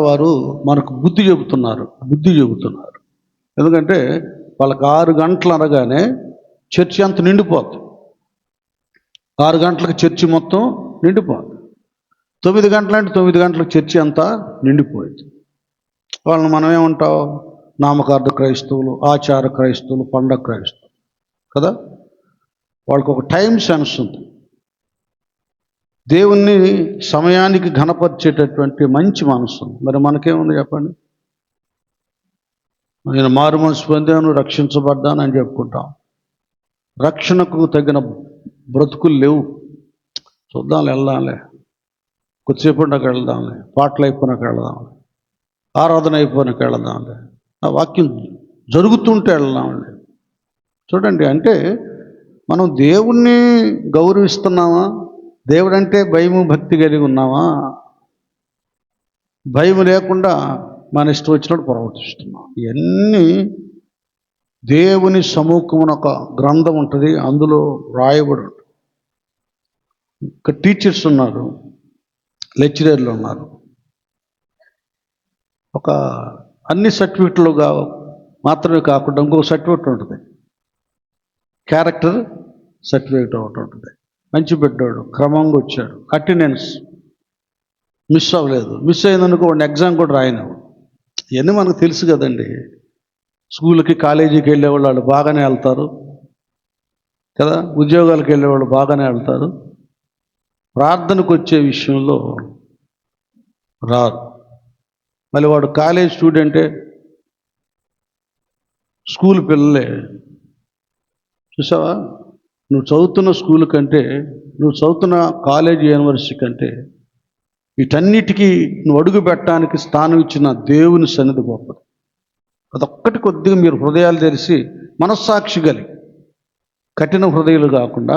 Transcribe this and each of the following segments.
వారు మనకు బుద్ధి చెబుతున్నారు. ఎందుకంటే వాళ్ళకి 6 గంటలు అనగానే చర్చి అంత నిండిపోతుంది. 6 గంటలకు చర్చి మొత్తం నిండిపోతుంది. 9 గంటలంటే 9 గంటలకు చర్చి అంతా నిండిపోయింది. వాళ్ళని మనం ఏమంటాం? నామకార్థ క్రైస్తవులు, ఆచార క్రైస్తవులు, పండగ క్రైస్తవులు కదా. వాళ్ళకి ఒక టైం సెన్స్ ఉంది. దేవుణ్ణి సమయానికి ఘనపరిచేటటువంటి మంచి మనసు. మరి మనకేముంది చెప్పండి? నేను మారు మనసు పొందాను, రక్షించబడ్డాను అని చెప్పుకుంటాం. రక్షణకు తగిన బ్రతుకులు లేవు. చూద్దాంలే, వెళ్దాంలే, కొద్దిసేపటికి వెళ్దాంలే, పాటలు అయిపోయినాక వెళ్దాంలే, ఆరాధన అయిపోయినాక వెళ్దాంలే, ఆ వాక్యం జరుగుతుంటే వెళ్దాంలే. చూడండి, అంటే మనం దేవుణ్ణి గౌరవిస్తున్నామా? దేవుడంటే భయము భక్తి కలిగి ఉన్నామా? భయం లేకుండా మన ఇష్టం వచ్చినట్టు ప్రవర్తిస్తున్నాం. ఇవన్నీ దేవుని సముఖమున ఒక గ్రంథం ఉంటుంది, అందులో రాయబడి ఉంటుంది. ఇక్కడ టీచర్స్ ఉన్నారు, లెక్చరర్లు ఉన్నారు. ఒక అన్ని సర్టిఫికెట్లు మాత్రమే కాకుండా ఇంకొక సర్టిఫికెట్ ఉంటుంది, క్యారెక్టర్ సర్టిఫికెట్ ఒకటి ఉంటుంది. మంచి బిడ్డాడు, క్రమంగా వచ్చాడు, అటెండెన్స్ మిస్ అవ్వలేదు, మిస్ అయిందనుకో వాడిని ఎగ్జామ్ కూడా రాయనివ్వడు. ఇవన్నీ మనకు తెలుసు కదండి. స్కూల్కి కాలేజీకి వెళ్ళేవాళ్ళు వాళ్ళు బాగానే వెళ్తారు కదా, ఉద్యోగాలకు వెళ్ళేవాళ్ళు బాగానే వెళ్తారు. ప్రార్థనకు వచ్చే విషయంలో రారు. మళ్ళీ వాడు కాలేజ్ స్టూడెంటే, స్కూల్ పిల్లలే. చూసావా, నువ్వు చదువుతున్న స్కూల్ కంటే, నువ్వు చదువుతున్న కాలేజ్ యూనివర్సిటీ కంటే వీటన్నిటికీ నువ్వు అడుగు పెట్టడానికి స్థానం ఇచ్చిన దేవుని సన్నిధి గొప్పది. అదొక్కటి కొద్దిగా మీరు హృదయాలు తెరిచి మనస్సాక్షి కలిగి, కఠిన హృదయాలు కాకుండా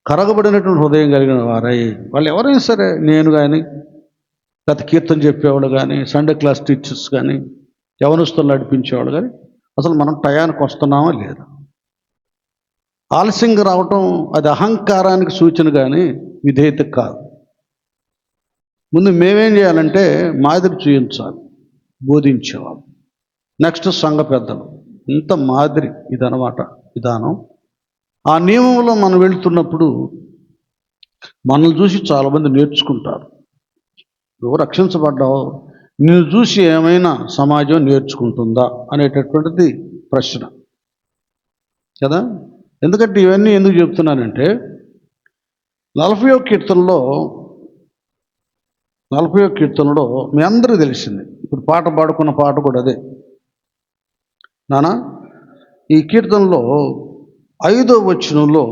కరగబడినటువంటి హృదయం కలిగిన వారై, వాళ్ళు ఎవరైనా సరే, నేను కానీ, గత కీర్తన చెప్పేవాళ్ళు కానీ, సండే క్లాస్ టీచర్స్ కానీ, యవనస్తులు నడిపించేవాళ్ళు కానీ, అసలు మనం టయానికి వస్తున్నామా లేదా? ఆలస్యంగా రావటం అది అహంకారానికి సూచన కానీ విధేయత కాదు. ముందు మేమేం చేయాలంటే మాదిరి చూపించాలి, బోధించేవాళ్ళు. నెక్స్ట్ సంఘ పెద్దలు, ఇంత మాదిరి ఇదనమాట విధానం. ఆ నియమంలో మనం వెళుతున్నప్పుడు మనల్ని చూసి చాలామంది నేర్చుకుంటారు. నువ్వు రక్షించబడ్డావు, నిన్ను చూసి ఏమైనా సమాజం నేర్చుకుంటుందా అనేటటువంటిది ప్రశ్న కదా. ఎందుకంటే ఇవన్నీ ఎందుకు చెప్తున్నానంటే 40వ కీర్తనలో మీ అందరికీ తెలిసింది. ఇప్పుడు పాట పాడుకున్న పాట కూడా అదే నానా. ఈ కీర్తనలో 5వ వచనంలో,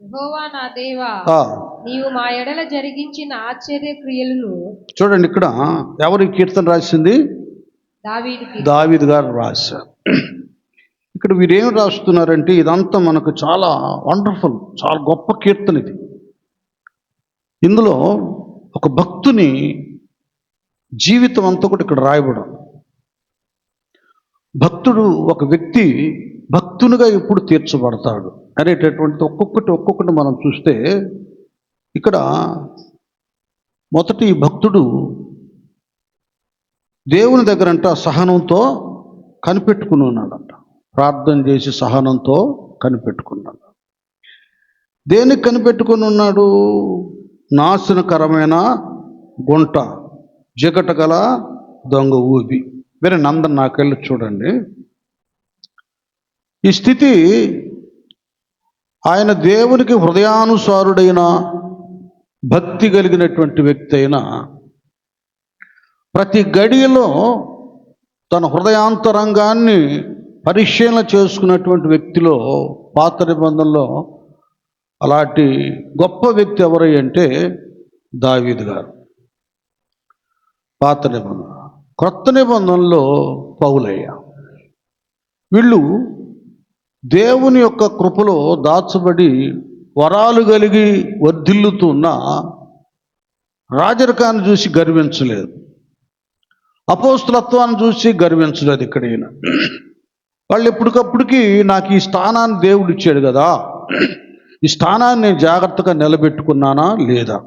యెహోవా నా దేవా, నీవు మా ఎడల జరిగించిన ఆశ్చర్య క్రియలను. చూడండి, ఇక్కడ ఎవరు ఈ కీర్తన రాసింది? దావీదు గారు రాశారు. ఇక్కడ వీరేం రాస్తున్నారంటే, ఇదంతా మనకు చాలా వండర్ఫుల్, చాలా గొప్ప కీర్తన ఇది. ఇందులో ఒక భక్తుని జీవితం అంతా కూడా ఇక్కడ రాయబడం. భక్తుడు, ఒక వ్యక్తి భక్తునిగా ఎప్పుడు తీర్చబడతాడు అనేటటువంటిది ఒక్కొక్కటి మనం చూస్తే, ఇక్కడ మొదటి భక్తుడు దేవుని దగ్గరంట సహనంతో కనిపెట్టుకుని ఉన్నాడంట. ప్రార్థన చేసి సహనంతో కనిపెట్టుకున్నాడు. దేనికి కనిపెట్టుకుని ఉన్నాడు? నాశనకరమైన గుంట, జిగట గల దొంగ ఊబి. వేరే నందన్ నాకెళ్ళి చూడండి. ఈ స్థితి ఆయన దేవునికి హృదయానుసారుడైన భక్తి కలిగినటువంటి వ్యక్తి అయినా ప్రతి గడియలో తన హృదయాంతరంగాన్ని పరిశీలన చేసుకున్నటువంటి వ్యక్తిలో, పాత నిబంధనలో అలాంటి గొప్ప వ్యక్తి ఎవరై అంటే దావీదు గారు. పాత నిబంధన. క్రొత్త నిబంధనలో పౌలయ్య. వీళ్ళు దేవుని యొక్క కృపలో దాచబడి వరాలు కలిగి వర్ధిల్లుతున్న రాజరికాన్ని చూసి గర్వించలేదు, అపోస్తులత్వాన్ని చూసి గర్వించలేదు. ఇక్కడ ఈయన వాళ్ళు ఎప్పటికప్పటికి నాకు ఈ స్థానాన్ని దేవుడు ఇచ్చాడు కదా, ఈ స్థానాన్ని నేను జాగ్రత్తగా నిలబెట్టుకున్నానా లేదా,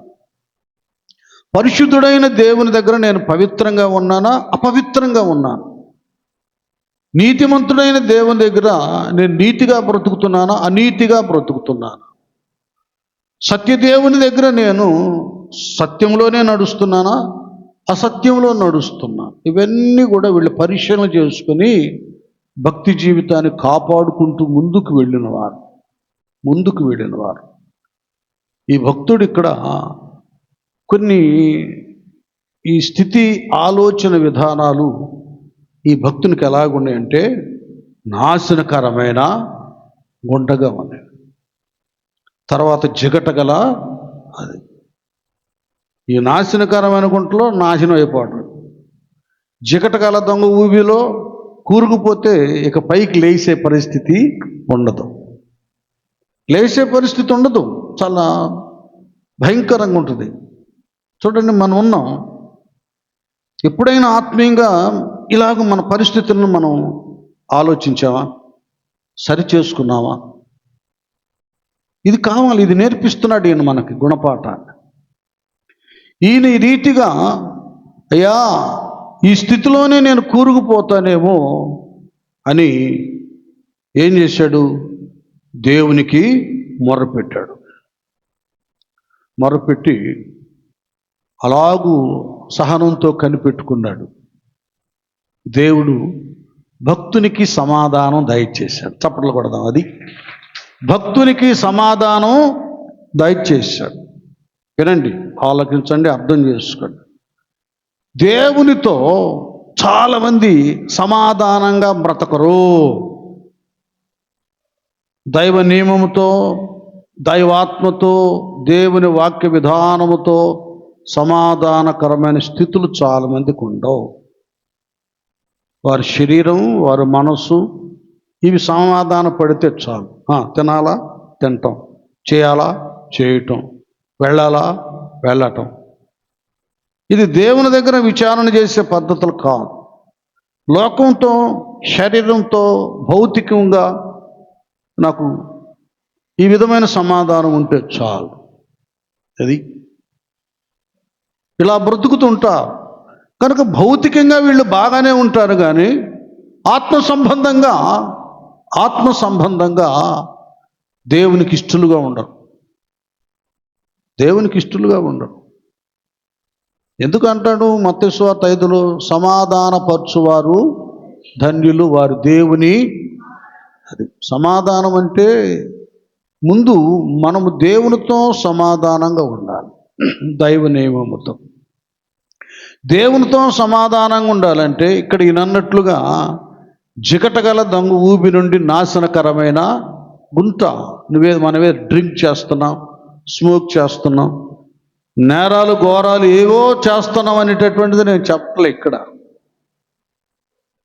పరిశుద్ధుడైన దేవుని దగ్గర నేను పవిత్రంగా ఉన్నానా, అపవిత్రంగా ఉన్నాను? నీతిమంతుడైన దేవుని దగ్గర నేను నీతిగా బ్రతుకుతున్నానా, అనీతిగా బ్రతుకుతున్నానా? సత్యదేవుని దగ్గర నేను సత్యంలోనే నడుస్తున్నానా, అసత్యంలో నడుస్తున్నా? ఇవన్నీ కూడా వీళ్ళు పరిశీలన చేసుకొని భక్తి జీవితాన్ని కాపాడుకుంటూ ముందుకు వెళ్ళినవారు. ఈ భక్తుడు ఇక్కడ కొన్ని ఈ స్థితి ఆలోచన విధానాలు ఈ భక్తునికి ఎలాగున్నాయంటే నాశనకరమైన గుండగా ఉన్నాయి. తర్వాత జిగటగల అది ఈ నాశనకరమైన గుంటలో నాశనం అయిపోవడం, జిగటగల దొంగ ఊబిలో కూరుకుపోతే ఇక పైకి లేచే పరిస్థితి ఉండదు. చాలా భయంకరంగా ఉంటుంది. చూడండి, మనం ఉన్నాం. ఎప్పుడైనా ఆత్మీయంగా ఇలాగ మన పరిస్థితులను మనం ఆలోచించామా, సరి చేసుకున్నామా? ఇది కావాలి, ఇది నేర్పిస్తున్నాడు ఈయన మనకి గుణపాఠాన్ని. ఈయన ఈ రీతిగా, అయ్యా ఈ స్థితిలోనే నేను కూరుకుపోతానేమో అని ఏం చేశాడు? దేవునికి మొర్రపెట్టాడు. మొర్రపెట్టి అలాగూ సహనంతో కనిపెట్టుకున్నాడు. దేవుడు భక్తునికి సమాధానం దయచేశాడు. చప్పట్లు కొడదాం. అది భక్తునికి సమాధానం దయచేశాడు. వినండి, ఆలోచించండి, అర్థం చేసుకోండి. దేవునితో చాలామంది సమాధానంగా బ్రతకరు. దైవ నియమముతో, దైవాత్మతో, దేవుని వాక్య విధానముతో సమాధానకరమైన స్థితులు చాలామందికి ఉండవు. వారి శరీరం, వారి మనస్సు ఇవి సమాధాన పడితే చాలు. తినాలా, తినటం, చేయాలా, చేయటం, వెళ్ళాలా, వెళ్ళటం. ఇది దేవుని దగ్గర విచారణ చేసే పద్ధతులు కాదు. లోకంతో, శరీరంతో, భౌతికంగా నాకు ఈ విధమైన సమాధానం ఉంటే చాలు. అది ఇలా బ్రతుకుతుంటా కనుక భౌతికంగా వీళ్ళు బాగానే ఉంటారు, కానీ ఆత్మ సంబంధంగా దేవునికి ఇష్టలుగా ఉండరు. ఎందుకంటాడు మత్తయి సువార్త 5లో, సమాధానపరచువారు ధన్యులు, వారు దేవుని. అది సమాధానం అంటే ముందు మనము దేవునితో సమాధానంగా ఉండాలి. దైవ నియమముతో దేవునితో సమాధానంగా ఉండాలంటే ఇక్కడ ఈయనన్నట్లుగా జిగటగల దొంగ ఊబి నుండి నాశనకరమైన గుంట. మనమే డ్రింక్ చేస్తున్నాం, స్మోక్ చేస్తున్నాం, నేరాలు ఘోరాలు ఏవో చేస్తున్నాం అనేటటువంటిది నేను చెప్పలే. ఇక్కడ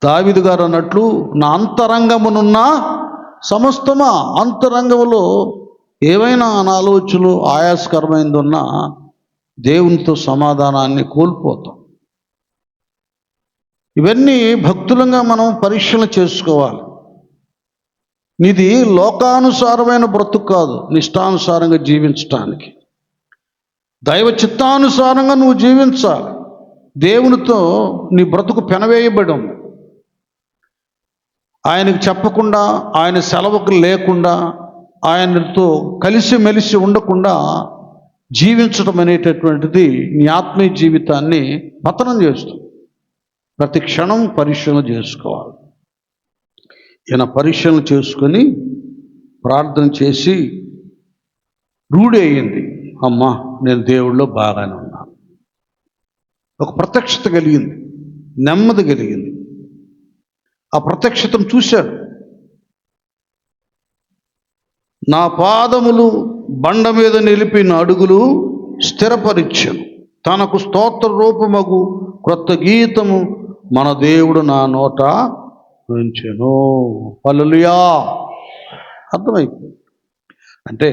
దావీదు గారు అన్నట్లు, నా అంతరంగమునున్న సమస్తమా, అంతరంగంలో ఏవైనా అనాలోచనలు ఆయాసకరమైనది ఉన్నా దేవునితో సమాధానాన్ని కోల్పోతాం. ఇవన్నీ భక్తులంగా మనం పరీక్షలు చేసుకోవాలి. నీది లోకానుసారమైన బ్రతుకు కాదు, నిష్టానుసారంగా జీవించటానికి. దైవ చిత్తానుసారంగా నువ్వు జీవించాలి. దేవునితో నీ బ్రతుకు పెనవేయబడి ఉంది. ఆయనకు చెప్పకుండా, ఆయన సెలవుకు లేకుండా, ఆయనతో కలిసిమెలిసి ఉండకుండా జీవించడం అనేటటువంటిది నీ ఆత్మీయ జీవితాన్ని పతనం చేస్తుంది. ప్రతి క్షణం పరిశీలన చేసుకోవాలి. ఈయన పరిశీలన చేసుకొని ప్రార్థన చేసి రూఢి అయ్యింది, అమ్మా నేను దేవుళ్ళో బాగానే ఉన్నాను. ఒక ప్రత్యక్షత కలిగింది, నెమ్మది కలిగింది. ఆ ప్రత్యక్షతను చూశాడు. నా పాదములు బండ మీద నిలిపిన అడుగులు స్థిరపరిచెను, తనకు స్తోత్ర రూపమగు క్రొత్త గీతము మన దేవుడు నా నోట ఉంచెను. హల్లెలూయా. అర్థమైపోయింది. అంటే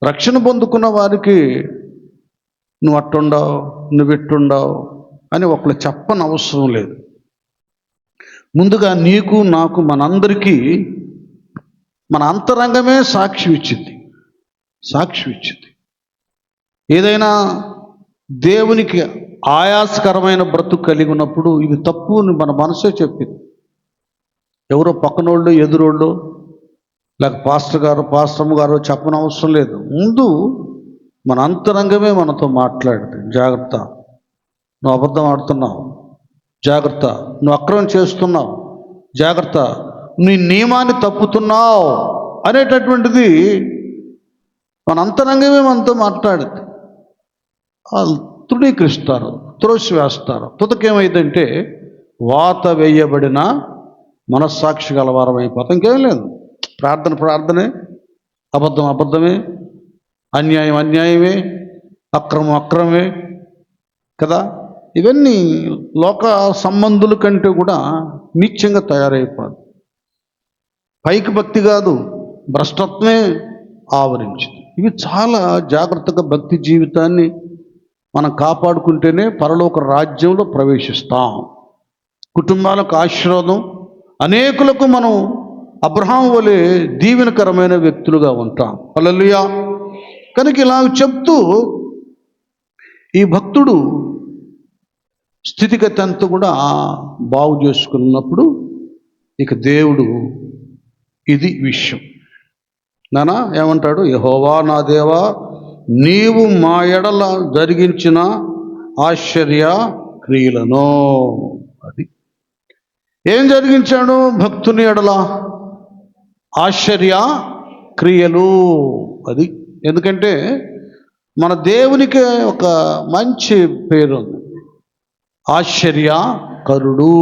రక్షణ పొందుకున్న వారికి నువ్వు అట్టుండవు, నువ్వు ఇట్టుండవు అని ఒకళ్ళు చెప్పని అవసరం లేదు. ముందుగా నీకు, నాకు, మనందరికీ మన అంతరంగమే సాక్షి ఇచ్చింది. ఏదైనా దేవునికి ఆయాసకరమైన బ్రతుకు కలిగి ఉన్నప్పుడు ఇది తప్పు అని మన మనసే చెప్పింది. ఎవరో పక్కనోళ్ళు ఎదురోళ్ళు లేక పాస్టర్ గారు పాస్టమ్ గారు చెప్పనవసరం లేదు. ముందు మన అంతరంగమే మనతో మాట్లాడుతుంది. జాగ్రత్త, నువ్వు అబద్ధం ఆడుతున్నావు, జాగ్రత్త, నువ్వు అక్రమం చేస్తున్నావు, జాగ్రత్త, నీ నియమాన్ని తప్పుతున్నావు అనేటటువంటిది మన అంతరంగమే మనతో మాట్లాడుతుంది. వాళ్ళు తృణీకరిస్తారు, త్రోసివేస్తారు. తుదకేమైందంటే వాత వేయబడిన మనస్సాక్షి గలవారం అయిపోతాం. ఇంకేం లేదు. ప్రార్థనే, అబద్ధమే, అన్యాయం అన్యాయమే, అక్రమమే కదా. ఇవన్నీ లోక సంబంధుల కంటే కూడా నీచంగా తయారైపోదు. పైకి భక్తి కాదు, భ్రష్టత్వమే ఆవరించింది. ఇవి చాలా జాగ్రత్తగా భక్తి జీవితాన్ని మనం కాపాడుకుంటేనే పరలోక రాజ్యంలో ప్రవేశిస్తాం. కుటుంబాలకు ఆశీర్వాదం, అనేకులకు మనం అబ్రహాం వలె దీవెనకరమైన వ్యక్తులుగా ఉంటాం. హల్లెలూయా. కనుక ఇలా చెప్తూ ఈ భక్తుడు స్థితిగతి అంతా కూడా బాగు చేసుకున్నప్పుడు ఇక దేవుడు ఇది విషయం నానా ఏమంటాడు? యెహోవా నా దేవా, నీవు మా ఎడల జరిగించిన ఆశ్చర్య క్రియలను. అది ఏం జరిగించాడు భక్తుని ఎడల? ఆశ్చర్య క్రియలు. అది ఎందుకంటే మన దేవునికి ఒక మంచి పేరు ఉంది, ఆశ్చర్యకరుడు.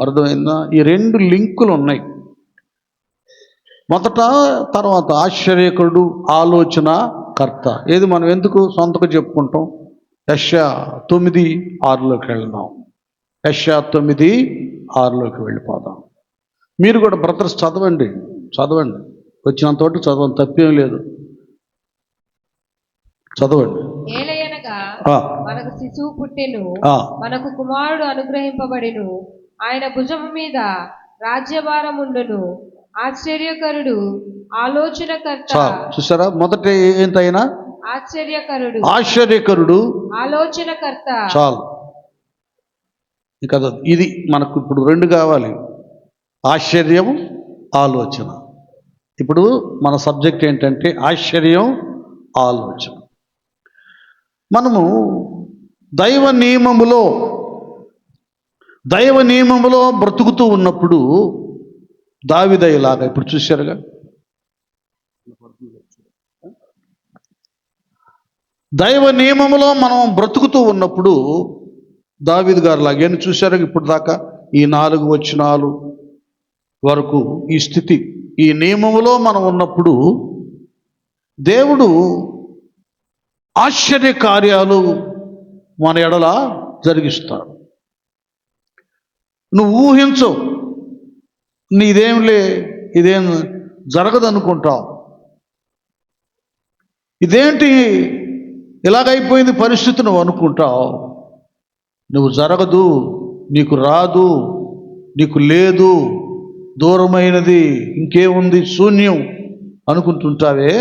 అర్థమైందా? ఈ రెండు లింకులు ఉన్నాయి. మొదట తర్వాత ఆశ్చర్యకరుడు, ఆలోచన కర్త. ఏది మనం ఎందుకు సొంతగా చెప్పుకుంటాం? యెషయా 9:6లోకి వెళ్దాం. యెషయా 9:6లోకి వెళ్ళిపోదాం. మీరు కూడా బ్రదర్స్ చదవండి, వచ్చినంతోటి చదవండి, తప్పేం లేదు, చదవండి. ఏలయనగా మనకు శిశువు పుట్టెను, మనకు కుమారుడు అనుగ్రహింపబడెను, ఆయన భుజము మీద రాజ్యభారముండును, ఆశ్చర్యకరుడు, ఆలోచనకర్త. చూసారా? మొదట ఏంటైనా ఆశ్చర్యకరుడు, ఆలోచనకర్త. చాలు. ఇక ఇది మనకు ఇప్పుడు రెండు కావాలి, ఆశ్చర్యం, ఆలోచన. ఇప్పుడు మన సబ్జెక్ట్ ఏంటంటే ఆశ్చర్యం, ఆలోచన. మనము దైవ నియమములో బ్రతుకుతూ ఉన్నప్పుడు దావీదులాగా, ఇప్పుడు చూశారుగా, దైవ నియమములో మనం బ్రతుకుతూ ఉన్నప్పుడు దావీదు గారు లాగా ఏం చూశారు? ఇప్పుడు దాకా ఈ 4 వచనాలు వరకు ఈ స్థితి, ఈ నియమములో మనం ఉన్నప్పుడు దేవుడు ఆశ్చర్య కార్యాలు మన ఎడల జరిగిస్తాడు. నువ్వు ఊహించు, ఇదేం జరగదు అనుకుంటావు. ఇదేంటి ఇలాగైపోయింది పరిస్థితి నువ్వు అనుకుంటావు. నువ్వు జరగదు, నీకు రాదు, నీకు లేదు, దూరమైనది, ఇంకేముంది, శూన్యం అనుకుంటుంటావే.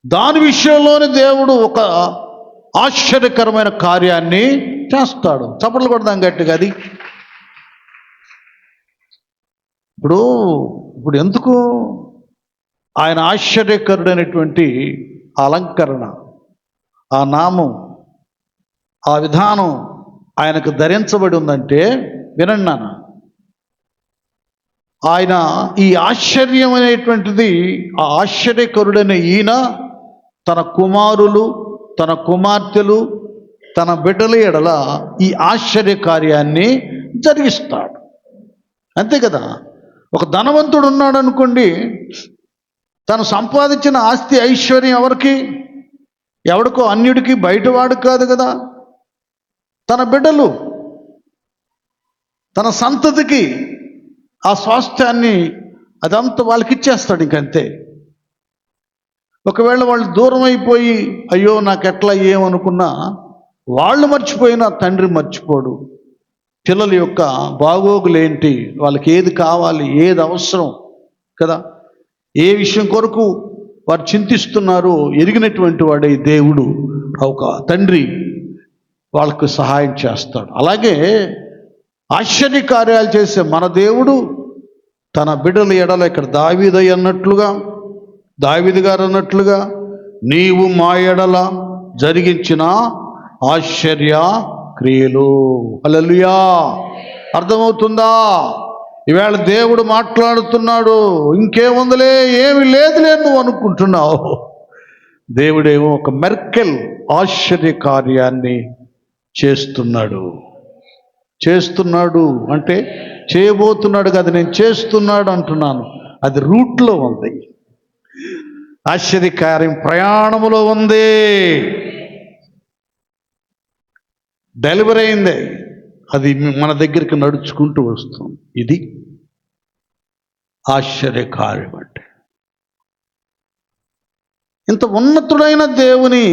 దాని విషయంలోనే దేవుడు ఒక ఆశ్చర్యకరమైన కార్యాన్ని చేస్తాడు. చప్పట్లు కొడదాం గట్టిగా. అది ఇప్పుడు ఎందుకు ఆయన ఆశ్చర్యకరుడైనటువంటి అలంకరణ, ఆ నామం, ఆ విధానం ఆయనకు ధరించబడి ఉందంటే, వినండి నాన్న, ఆయన ఈ ఆశ్చర్యం అనేటువంటిది, ఆ ఆశ్చర్యకరుడైన ఈయన తన కుమారులు, తన కుమార్తెలు, తన బిడ్డల ఎడల ఈ ఆశ్చర్య కార్యాన్ని జరిగిస్తాడు. అంతే కదా. ఒక ధనవంతుడు ఉన్నాడు అనుకోండి, తను సంపాదించిన ఆస్తి ఐశ్వర్యం ఎవడికో అన్యుడికి, బయటవాడు కాదు కదా. తన బిడ్డలు, తన సంతతికి ఆ స్వాస్థ్యాన్ని అదంతా వాళ్ళకి ఇచ్చేస్తాడు. ఇంకంతే. ఒకవేళ వాళ్ళు దూరం అయిపోయి అయ్యో నాకెట్లా ఏమనుకున్నా, వాళ్ళు మర్చిపోయినా తండ్రి మర్చిపోడు. పిల్లల యొక్క బాగోగులేంటి, వాళ్ళకి ఏది కావాలి, ఏది అవసరం కదా, ఏ విషయం కొరకు వారు చింతిస్తున్నారో ఎరిగినటువంటి వాడే దేవుడు ఒక తండ్రి వాళ్ళకు సహాయం చేస్తాడు. అలాగే ఆశ్చర్య కార్యాలు చేసే మన దేవుడు తన బిడ్డల ఎడల ఇక్కడ దావీదు గారు అన్నట్లుగా నీవు మా ఎడల జరిగించిన ఆశ్చర్య క్రియలు. హల్లెలూయా. అర్థమవుతుందా? ఈవేళ దేవుడు మాట్లాడుతున్నాడు. ఇంకేముందిలే, ఏమి లేదులే నువ్వు అనుకుంటున్నావు. దేవుడేమో ఒక మెర్కెల్ ఆశ్చర్య కార్యాన్ని చేస్తున్నాడు అంటే చేయబోతున్నాడు కదా, నేను చేస్తున్నాడు అంటున్నాను. అది రూట్లో ఉంది. ఆశ్చర్యకార్యం ప్రయాణములో ఉంది. డెలివరీ అయింది, అది మన దగ్గరికి నడుచుకుంటూ వస్తుంది. ఇది ఆశ్చర్యకార్యం అంటే. ఇంత ఉన్నతుడైన దేవుని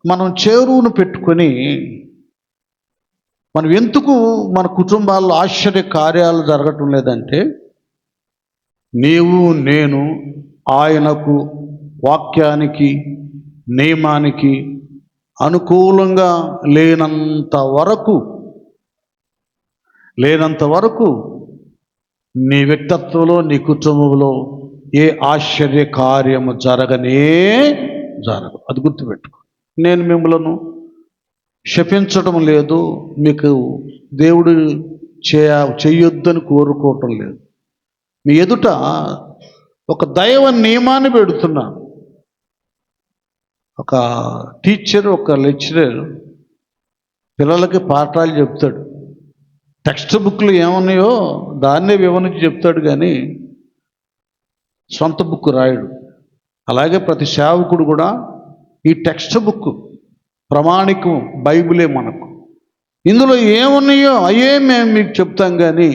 మనం చేరువును పెట్టుకొని మనం ఎందుకు మన కుటుంబాల్లో ఆశ్చర్య కార్యాలు జరగటం లేదంటే, నీవు నేను ఆయనకు వాక్యానికి నియమానికి అనుకూలంగా లేనంత వరకు నీ వ్యక్తిత్వంలో నీ కుటుంబంలో ఏ ఆశ్చర్య కార్యము జరగదు. అది గుర్తుపెట్టుకో. నేను మిమ్మలను శపించడం లేదు, మీకు దేవుడు చేయొద్దని కోరుకోవటం లేదు. మీ ఎదుట ఒక దైవ నియమాన్ని పెడుతున్నాను. ఒక టీచర్, ఒక లెక్చరర్ పిల్లలకి పాఠాలు చెప్తాడు. టెక్స్ట్ బుక్లు ఏమన్నాయో దాన్నే వివరించి చెప్తాడు, కానీ సొంత బుక్ రాయడు. అలాగే ప్రతి సేవకుడు కూడా ఈ టెక్స్ట్ బుక్ ప్రమాణికం బైబిలే మనకు. ఇందులో ఏమున్నాయో అయ్యే మేము మీకు చెప్తాం, కానీ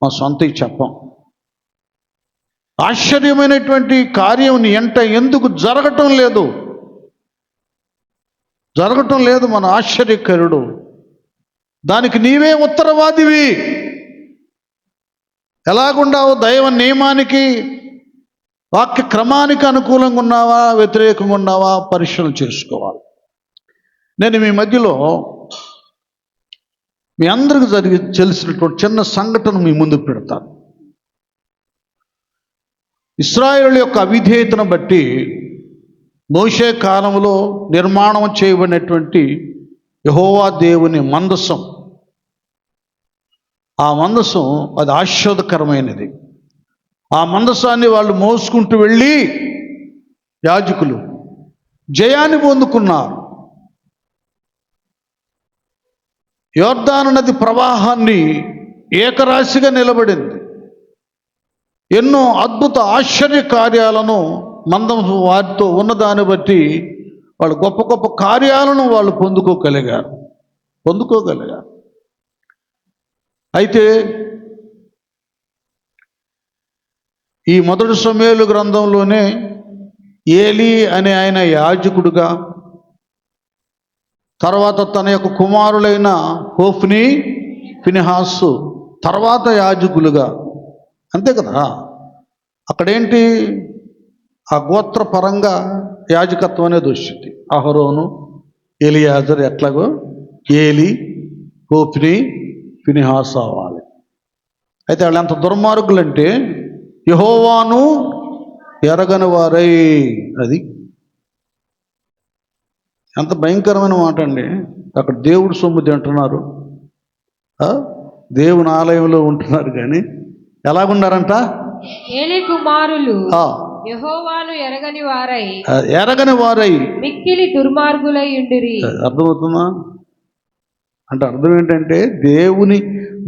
మా సొంతకి చెప్పం. ఆశ్చర్యమైనటువంటి కార్యం నీ ఎంట ఎందుకు జరగటం లేదు మన ఆశ్చర్యకరుడు. దానికి నీవే ఉత్తరవాదివి. ఎలాగుండావు? దైవ నియమానికి వాక్య క్రమానికి అనుకూలంగా ఉన్నావా, వ్యతిరేకంగా ఉన్నావా పరిశీలన చేసుకోవాలి. నేను మీ మధ్యలో మీ అందరికి తెలిసినటువంటి చిన్న సంఘటన మీ ముందు పెడతాను. ఇశ్రాయేలు యొక్క అవిధేయతను బట్టి మోషే కాలంలో నిర్మాణం చేయబడినటువంటి యెహోవా దేవుని మందసం, ఆ మందసం అది ఆశీర్వాదకరమైనది. ఆ మందసాన్ని వాళ్ళు మోసుకుంటూ వెళ్ళి యాజకులు జయాన్ని పొందుకున్నారు. యోర్దాను నది ప్రవాహాన్ని ఏకరాశిగా నిలబడింది. ఎన్నో అద్భుత ఆశ్చర్య కార్యాలను మందం వారితో ఉన్నదాన్ని బట్టి వాళ్ళు గొప్ప గొప్ప కార్యాలను వాళ్ళు పొందుకోగలిగారు. అయితే ఈ మొదటి సమూయేలు గ్రంథంలోనే ఏలీ అనే ఆయన యాజకుడుగా, తర్వాత తన యొక్క కుమారులైన హోఫ్ని, ఫినెహాసు తర్వాత యాజకులుగా, అంతే కదా. అక్కడేంటి, ఆ గోత్ర పరంగా యాజకత్వం అనేది వచ్చింది. అహరోను, ఎలియాజర్, ఎట్లాగో ఏలి, హోఫ్ని, ఫినెహాసు అవ్వాలి. అయితే వాళ్ళు ఎంత దుర్మార్గులంటే యెహోవాను ఎరగని వారై, అది ఎంత భయంకరమైన మాట అండి. అక్కడ దేవుడు సొమ్ము తింటున్నారు, దేవుని ఆలయంలో ఉంటున్నారు, కానీ ఎలాగున్నారంట? ఏలీ కుమారులు యెహోవాను ఎరగని వారై మిక్కిలి దుర్మార్గులై ఉండిరి. అర్థమవుతుందా? అంటే అర్థం ఏంటంటే, దేవుని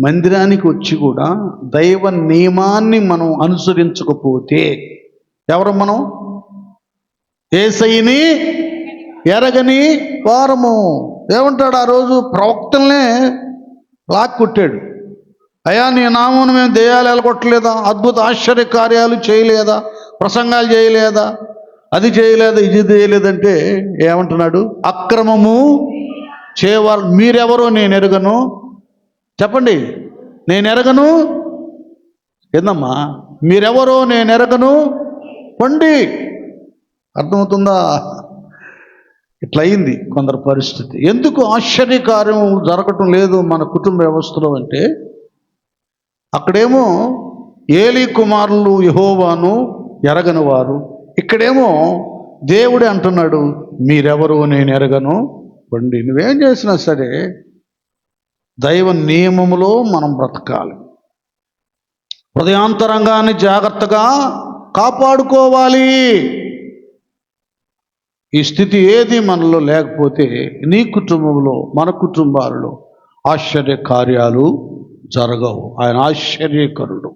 మందిరానికి వచ్చి కూడా దైవ నియమాన్ని మనం అనుసరించకపోతే ఎవరు మనం? యేసయ్యని ఎరగని వారము. ఏమంటాడు? ఆ రోజు ప్రవక్తల్నే లాక్కొట్టాడు. అయ్యా, నీ నామమును మేము దెయ్యాలు ఎలగొట్టలేదా? అద్భుత ఆశ్చర్య కార్యాలు చేయలేదా? ప్రసంగాలు చేయలేదా? అది చేయలేదా? ఇది చేయలేదంటే ఏమంటున్నాడు? అక్రమము చేయవారు మీరెవరో నేను ఎరగను. చెప్పండి, నేను ఎరగను. ఏందమ్మా? మీరెవరో నేను ఎరగను పండి. అర్థమవుతుందా? ఇట్లా అయింది కొందరు పరిస్థితి. ఎందుకు ఆశ్చర్యకార్యం జరగటం లేదు మన కుటుంబ వ్యవస్థలో అంటే, అక్కడేమో ఏలీ కుమారులు యెహోవాను ఎరగని వారు, ఇక్కడేమో దేవుడే అంటున్నాడు మీరెవరు నేను ఎరగను బండి. నువ్వేం చేసినా సరే దైవ నియమములో మనం బ్రతకాలి. హృదయాంతరంగాన్ని జాగ్రత్తగా కాపాడుకోవాలి. ఈ స్థితి ఏది మనలో లేకపోతే నీ కుటుంబంలో మన కుటుంబాలలో ఆశ్చర్య కార్యాలు జరగవు. ఆయన ఆశ్చర్యకరుడు.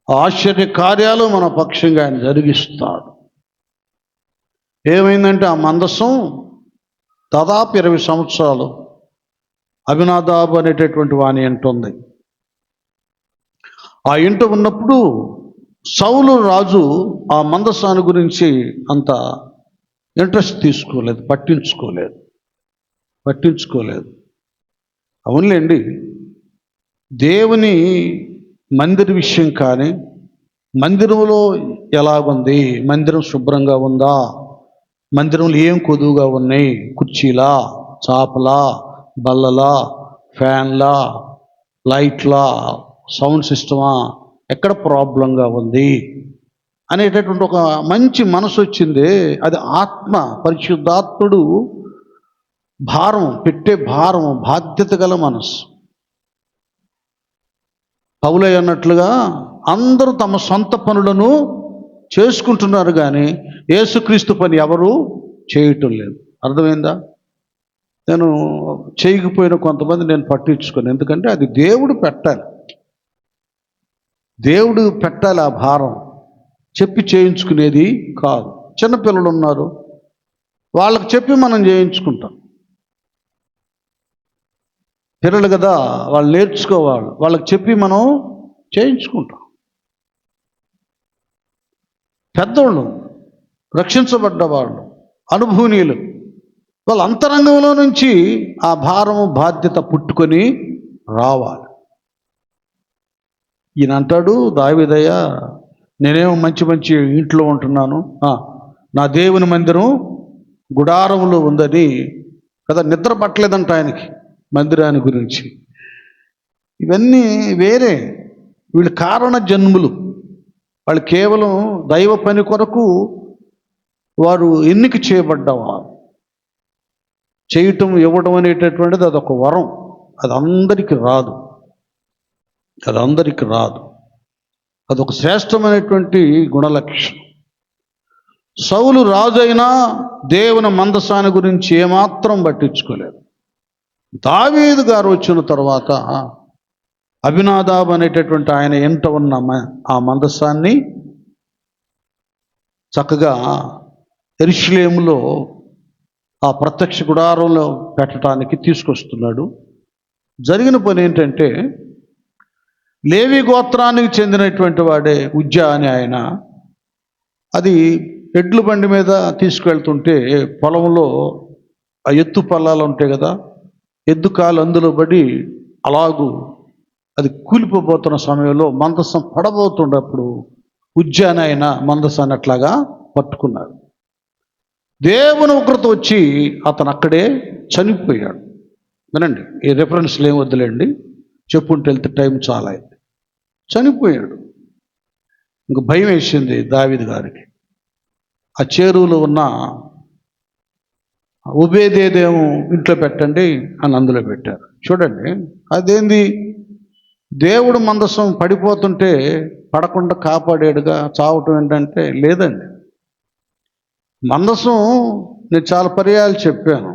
ఆశ్చర్య కార్యాలు మన పక్షంగా ఆయన జరిగిస్తాడు. ఏమైందంటే ఆ మందసం దాదాపు 20 సంవత్సరాలు అభినాదాబు అనేటటువంటి వాని ఇంట ఉంది. ఆ ఇంట ఉన్నప్పుడు సౌలు రాజు ఆ మందసాన్ని గురించి అంత ఇంట్రెస్ట్ తీసుకోలేదు, పట్టించుకోలేదు. అవునులేండి, దేవుని మందిర విషయం కానీ, మందిరంలో ఎలాగుంది, మందిరం శుభ్రంగా ఉందా, మందిరంలో ఏం కొదువుగా ఉన్నాయి, కుర్చీలా, చాపలా, బల్లలా, ఫ్యాన్లా, లైట్లా, సౌండ్ సిస్టమా, ఎక్కడ ప్రాబ్లంగా ఉంది అనేటటువంటి ఒక మంచి మనసు వచ్చింది. అది ఆత్మ, పరిశుద్ధాత్ముడు పెట్టే భారం, బాధ్యత గల మనసు. పౌలయ్య అన్నట్లుగా అందరూ తమ సొంత పనులను చేసుకుంటున్నారు కానీ యేసుక్రీస్తు పని ఎవరు చేయటం లేదు. అర్థమైందా? నేను చేయకపోయిన కొంతమంది నేను పట్టించుకోను. ఎందుకంటే అది దేవుడు పెట్టాలి ఆ భారం. చెప్పి చేయించుకునేది కాదు. చిన్నపిల్లలు ఉన్నారు, వాళ్ళకి చెప్పి మనం చేయించుకుంటాం. పిల్లలు కదా, వాళ్ళు నేర్చుకోవాలి, వాళ్ళకి చెప్పి మనం చేయించుకుంటాం. పెద్దోళ్ళు, రక్షించబడ్డ వాళ్ళు, అనుభవనీయులు, వాళ్ళ అంతరంగంలో నుంచి ఆ భారము బాధ్యత పుట్టుకొని రావాలి. ఈయన అంటాడు దావీదయ్య, నేనేమో మంచి ఇంట్లో ఉంటున్నాను, నా దేవుని మందిరం గుడారంలో ఉందని కదా, నిద్ర పట్టలేదంట ఆయనకి మందిరాన్ని గురించి. ఇవన్నీ వేరే, వీళ్ళు కారణ జన్ములు. వాళ్ళు కేవలం దైవ పని కొరకు వారు ఎన్నిక చేయబడ్డవారు. చేయటం, ఇవ్వడం అనేటటువంటిది అదొక వరం. అది అందరికీ రాదు. అదొక శ్రేష్టమైనటువంటి గుణలక్షణం. సౌలు రాజైనా దేవుని మందసాన్ని గురించి ఏమాత్రం పట్టించుకోలేదు. దావీదు గారు వచ్చిన తర్వాత అభినాదాబు అనేటటువంటి ఆయన ఎంట ఉన్న ఆ మందసాన్ని చక్కగా యెరూషలేములో ఆ ప్రత్యక్ష గుడారంలో పెట్టడానికి తీసుకొస్తున్నాడు. జరిగిన పని ఏంటంటే, లేవి గోత్రానికి చెందినటువంటి వాడే ఉజ్జా అని ఆయన, అది ఎడ్ల బండి మీద తీసుకువెళ్తుంటే పొలంలో ఆ ఎత్తు పల్లాలు ఉంటాయి కదా, ఎద్దు కాలు అందులో పడి అలాగూ అది కూలిపోతున్న సమయంలో మందసం పడబోతున్నప్పుడు ఉజ్జా అని ఆయన మందసాన్ని అట్లాగా పట్టుకున్నాడు. దేవుని ఉగ్రత వచ్చి అతను అక్కడే చనిపోయాడు. వినండి, ఈ రెఫరెన్స్లు ఏం వద్దులేండి, చెప్పుంటే వెళ్తే టైం చాలా అయింది. చనిపోయాడు. ఇంక భయం వేసింది దావీదు గారికి. ఆ చేరువులో ఉన్న ఉబేదేదేమో ఇంట్లో పెట్టండి అని అందులో పెట్టారు. చూడండి, అదేంది, దేవుడు మందసం పడిపోతుంటే పడకుండా కాపాడాడుగా, చావటం ఏంటంటే లేదండి. మందసం నేను చాలా పర్యాలు చెప్పాను,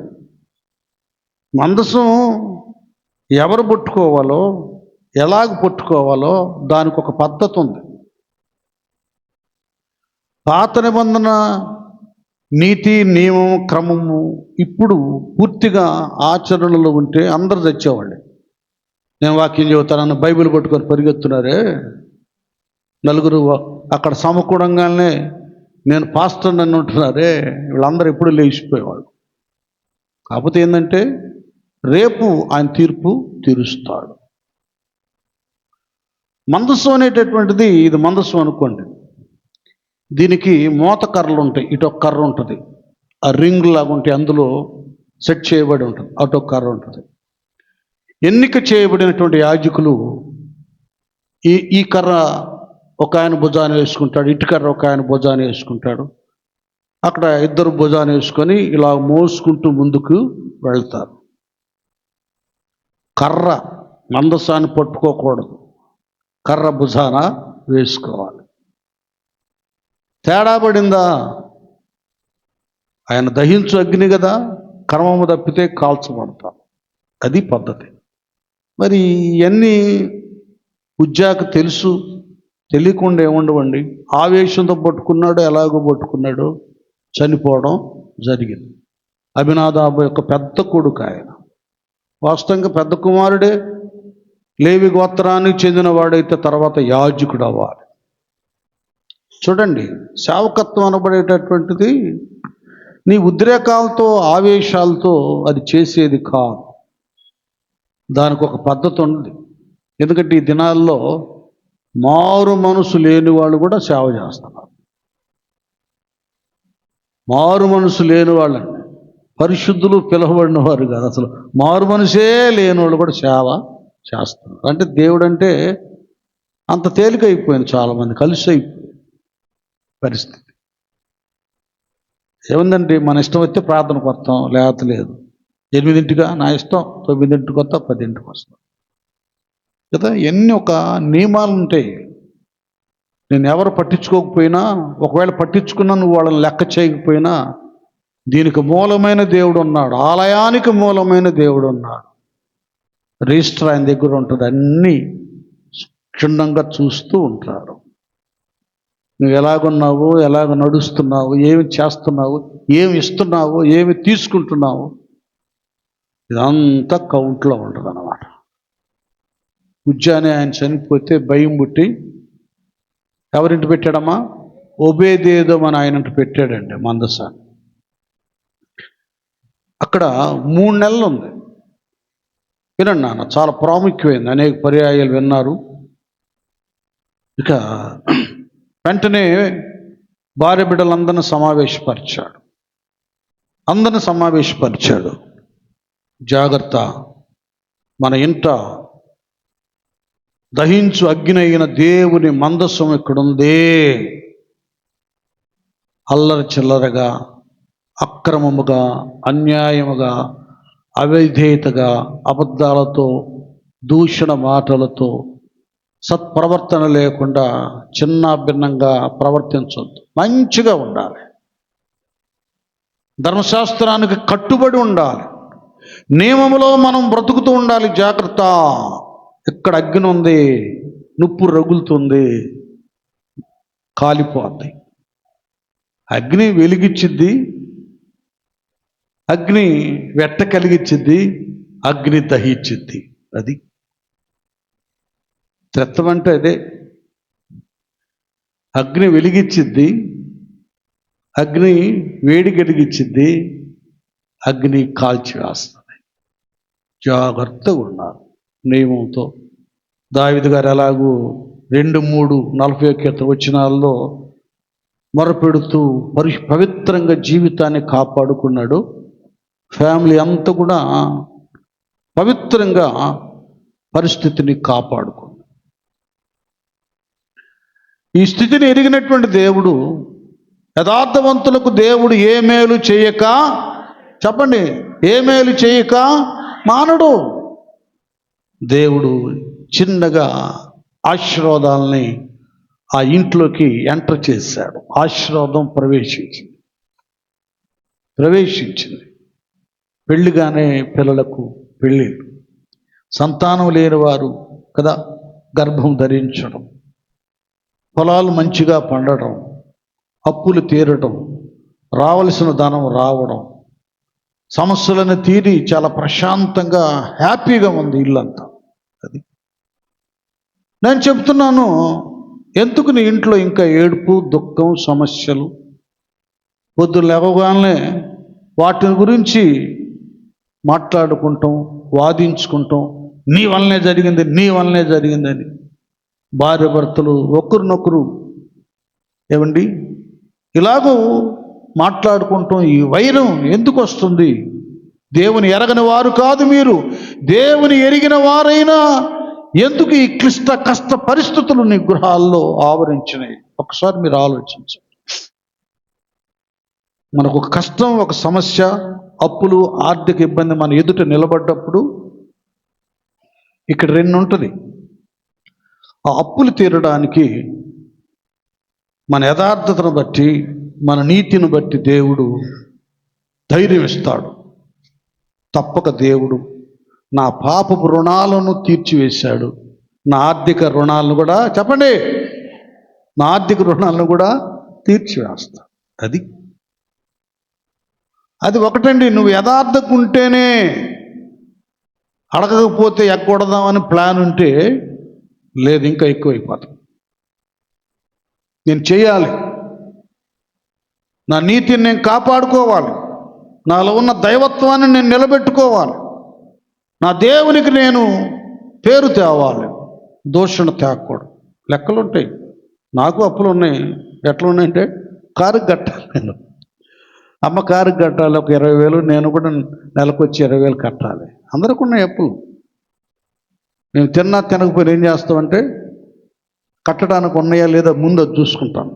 మందసం ఎవరు పట్టుకోవాలో, ఎలాగ పట్టుకోవాలో దానికి ఒక పద్ధతి ఉంది. పాత నిబంధన నీతి నియమం క్రమము ఇప్పుడు పూర్తిగా ఆచరణలో ఉంటే అందరు తెచ్చేవాళ్ళు. నేను వాక్యం చెబుతానని బైబిల్ పట్టుకొని పరిగెత్తున్నారే నలుగురు, అక్కడ సమకూడంగానే నేను పాస్టర్ అని ఉంటున్నారే, వీళ్ళందరూ ఎప్పుడు లేచిపోయేవాళ్ళు. కాకపోతే ఏంటంటే రేపు ఆయన తీర్పు తీరుస్తాడు. మందసం అనేటటువంటిది, ఇది మందసం అనుకోండి, దీనికి మోత కర్రలు ఉంటాయి, ఇటు ఒక కర్ర ఉంటుంది, ఆ రింగ్ లాగా ఉంటాయి, అందులో సెట్ చేయబడి ఉంటుంది, అటు ఒక కర్ర ఉంటుంది. ఎన్నిక చేయబడినటువంటి యాజకులు ఈ కర్ర ఒక ఆయన భుజాన వేసుకుంటాడు, ఇటు కర్ర ఒక ఆయన భుజాన వేసుకుంటాడు. అక్కడ ఇద్దరు భుజాన వేసుకొని ఇలా మోసుకుంటూ ముందుకు వెళ్తారు. కర్ర మందసాన్ని పట్టుకోకూడదు, కర్ర భుజాన వేసుకోవాలి. తేడా పడిందా? ఆయన దహించు అగ్ని కదా, కర్మము తప్పితే కాల్చబడతాం, అది పద్ధతి. మరి ఇవన్నీ ఉజ్జాకు తెలుసు, తెలియకుండా ఏముండవండి. ఆవేశంతో పట్టుకున్నాడు, ఎలాగో పట్టుకున్నాడు, చనిపోవడం జరిగింది. అభినాదాబు యొక్క పెద్ద కొడుకు ఆయన, వాస్తవంగా పెద్ద కుమారుడే, లేవి గోత్రానికి చెందినవాడైతే తర్వాత యాజకుడు అవ్వాలి. చూడండి, సేవకత్వం అనబడేటటువంటిది నీ ఉద్రేకాలతో ఆవేశాలతో అది చేసేది కాదు, దానికి ఒక పద్ధతి ఉంది. ఎందుకంటే ఈ దినాల్లో మారు మనసు లేని వాళ్ళు కూడా సేవ చేస్తున్నారు. మారు మనసు లేని వాళ్ళండి, పరిశుద్ధులు పిలువబడిన వారు కాదు, అసలు మారు మనసే లేని వాళ్ళు కూడా సేవ చేస్తున్నారు. అంటే దేవుడు అంటే అంత తేలికైపోయింది, చాలామంది కలిసి అయిపోయింది పరిస్థితి. ఏముందండి, మన ఇష్టం వస్తే ప్రార్థనకు వస్తాం, లేకపోతే లేదు. 8ంటిగా నా ఇష్టం, 9ంటికి వస్తా, 10ంటికి వస్తాం కదా. ఎన్ని ఒక నియమాలు ఉంటాయి. నేను ఎవరు పట్టించుకోకపోయినా, ఒకవేళ పట్టించుకున్నా నువ్వు వాళ్ళని లెక్క చేయకపోయినా, దీనికి మూలమైన దేవుడు ఉన్నాడు, ఆలయానికి మూలమైన దేవుడు ఉన్నాడు. రిజిస్టర్ ఆయన దగ్గర ఉంటుంది, అన్నీ క్షుణ్ణంగా చూస్తూ ఉంటాడు. నువ్వు ఎలాగున్నావు, ఎలాగ నడుస్తున్నావు, ఏమి చేస్తున్నావు, ఏమి ఇస్తున్నావు, ఏమి తీసుకుంటున్నావు, ఇదంతా కౌంట్లో ఉంటుంది అన్నమాట. ఉజ్జానే ఆయన చనిపోతే భయం పుట్టి ఎవరింటి పెట్టాడమ్మా? ఒబేదేదోం అని ఆయనంట పెట్టాడండి మందసాన్ని. అక్కడ 3 నెలలు ఉంది. వినండి నాన్న, చాలా ప్రాముఖ్యమైంది, అనేక పర్యాయాలు విన్నారు. ఇక వెంటనే భార్య బిడ్డలందరినీ సమావేశపరిచాడు, అందరిని సమావేశపరిచాడు. జాగ్రత్త, మన ఇంట దహించు అగ్ని అయిన దేవుని మందసం ఇక్కడుందే. అల్లరి చిల్లరగా, అక్రమముగా, అన్యాయముగా, అవిధేయతగా, అబద్ధాలతో, దూషణ మాటలతో, సత్ప్రవర్తన లేకుండా చిన్న భిన్నంగా ప్రవర్తించొద్దు. మంచిగా ఉండాలి, ధర్మశాస్త్రానికి కట్టుబడి ఉండాలి, నియమములో మనం బ్రతుకుతూ ఉండాలి. జాగ్రత్త, ఇక్కడ అగ్ని ఉంది, నిప్పు రగులుతుంది, కాలిపోద్ది. అగ్ని వెలిగిచ్చిద్ది, అగ్ని వెట్ట కలిగిచ్చిద్ది, అగ్ని దహించిద్ది. అది త్రెత్తం అంటే అదే. అగ్ని వెలిగిచ్చిద్ది, అగ్ని వేడి కలిగిచ్చిద్ది, అగ్ని కాల్చివేస్తుంది. జాగ్రత్తగా ఉన్నారు నియమంతో. దావీదు గారు ఎలాగూ 2:3 వచనాల్లో మొరపెడుతూ పవిత్రంగా జీవితాన్ని కాపాడుకున్నాడు. ఫ్యామిలీ అంతా కూడా పవిత్రంగా పరిస్థితిని కాపాడుకున్నాడు. ఈ స్థితిని ఎరిగినటువంటి దేవుడు, యథార్థవంతులకు దేవుడు ఏ మేలు చేయక, చెప్పండి, ఏ మేలు చేయక మానడు. దేవుడు చిన్నగా ఆశీర్వాదాలని ఆ ఇంట్లోకి ఎంటర్ చేశాడు. ఆశీర్వాదం ప్రవేశించింది. పెళ్ళిగానే పిల్లలకు పెళ్ళిళ్ళు, సంతానం లేని వారు కదా గర్భం ధరించడం, పొలాలు మంచిగా పండడం, అప్పులు తీరడం, రావలసిన ధనం రావడం, సమస్యలను తీరి చాలా ప్రశాంతంగా హ్యాపీగా ఉంది ఇల్లంతా. అది నేను చెప్తున్నాను. ఎందుకు నీ ఇంట్లో ఇంకా ఏడుపు, దుఃఖం, సమస్యలు? పొద్దున్న లేవగానే వాటి గురించి మాట్లాడుకుంటాం, వాదించుకుంటాం, నీ వల్లనే జరిగిందని. భార్య భర్తలు ఒకరినొకరు ఏమండి ఇలాగూ మాట్లాడుకుంటాం. ఈ వైరం ఎందుకు వస్తుంది? దేవుని ఎరగని వారు కాదు మీరు, దేవుని ఎరిగిన వారైనా ఎందుకు ఈ క్లిష్ట కష్ట పరిస్థితులు నీ గృహాల్లో ఆవరించినాయి? ఒకసారి మీరు ఆలోచించండి. మనకు ఒక కష్టం, ఒక సమస్య, అప్పులు, ఆర్థిక ఇబ్బంది మన ఎదుట నిలబడ్డప్పుడు ఇక్కడ రెండు ఉంటుంది. ఆ అప్పులు తీరడానికి మన యథార్థతను బట్టి, మన నీతిని బట్టి దేవుడు ధైర్యం ఇస్తాడు. తప్పక దేవుడు నా పాపపు రుణాలను తీర్చివేశాడు, నా ఆర్థిక రుణాలను కూడా, చెప్పండి, నా ఆర్థిక రుణాలను కూడా తీర్చివేస్తాడు. అది ఒకటండి. నువ్వు యథార్థకు ఉంటేనే, అడగకపోతే ఎక్కడదామని ప్లాన్ ఉంటే లేదు, ఇంకా ఎక్కువైపోతుంది. నేను చేయాలి, నా నీతిని నేను కాపాడుకోవాలి, నాలో ఉన్న దైవత్వాన్ని నేను నిలబెట్టుకోవాలి, నా దేవునికి నేను పేరు తేవాలి, దూషణ తేకూడదు. లెక్కలు ఉంటాయి. నాకు అప్పులు ఉన్నాయి. ఎట్లా ఉన్నాయంటే, కారుకి కట్టాలి, నేను అమ్మ కారుకి కట్టాలి ఒక 20,000, నేను కూడా నెలకు వచ్చి 20,000 కట్టాలి. అందరికి ఉన్నాయి అప్పులు. మేము తినకపోయినా ఏం చేస్తామంటే, కట్టడానికి ఉన్నాయా లేదా ముందు అది చూసుకుంటాను.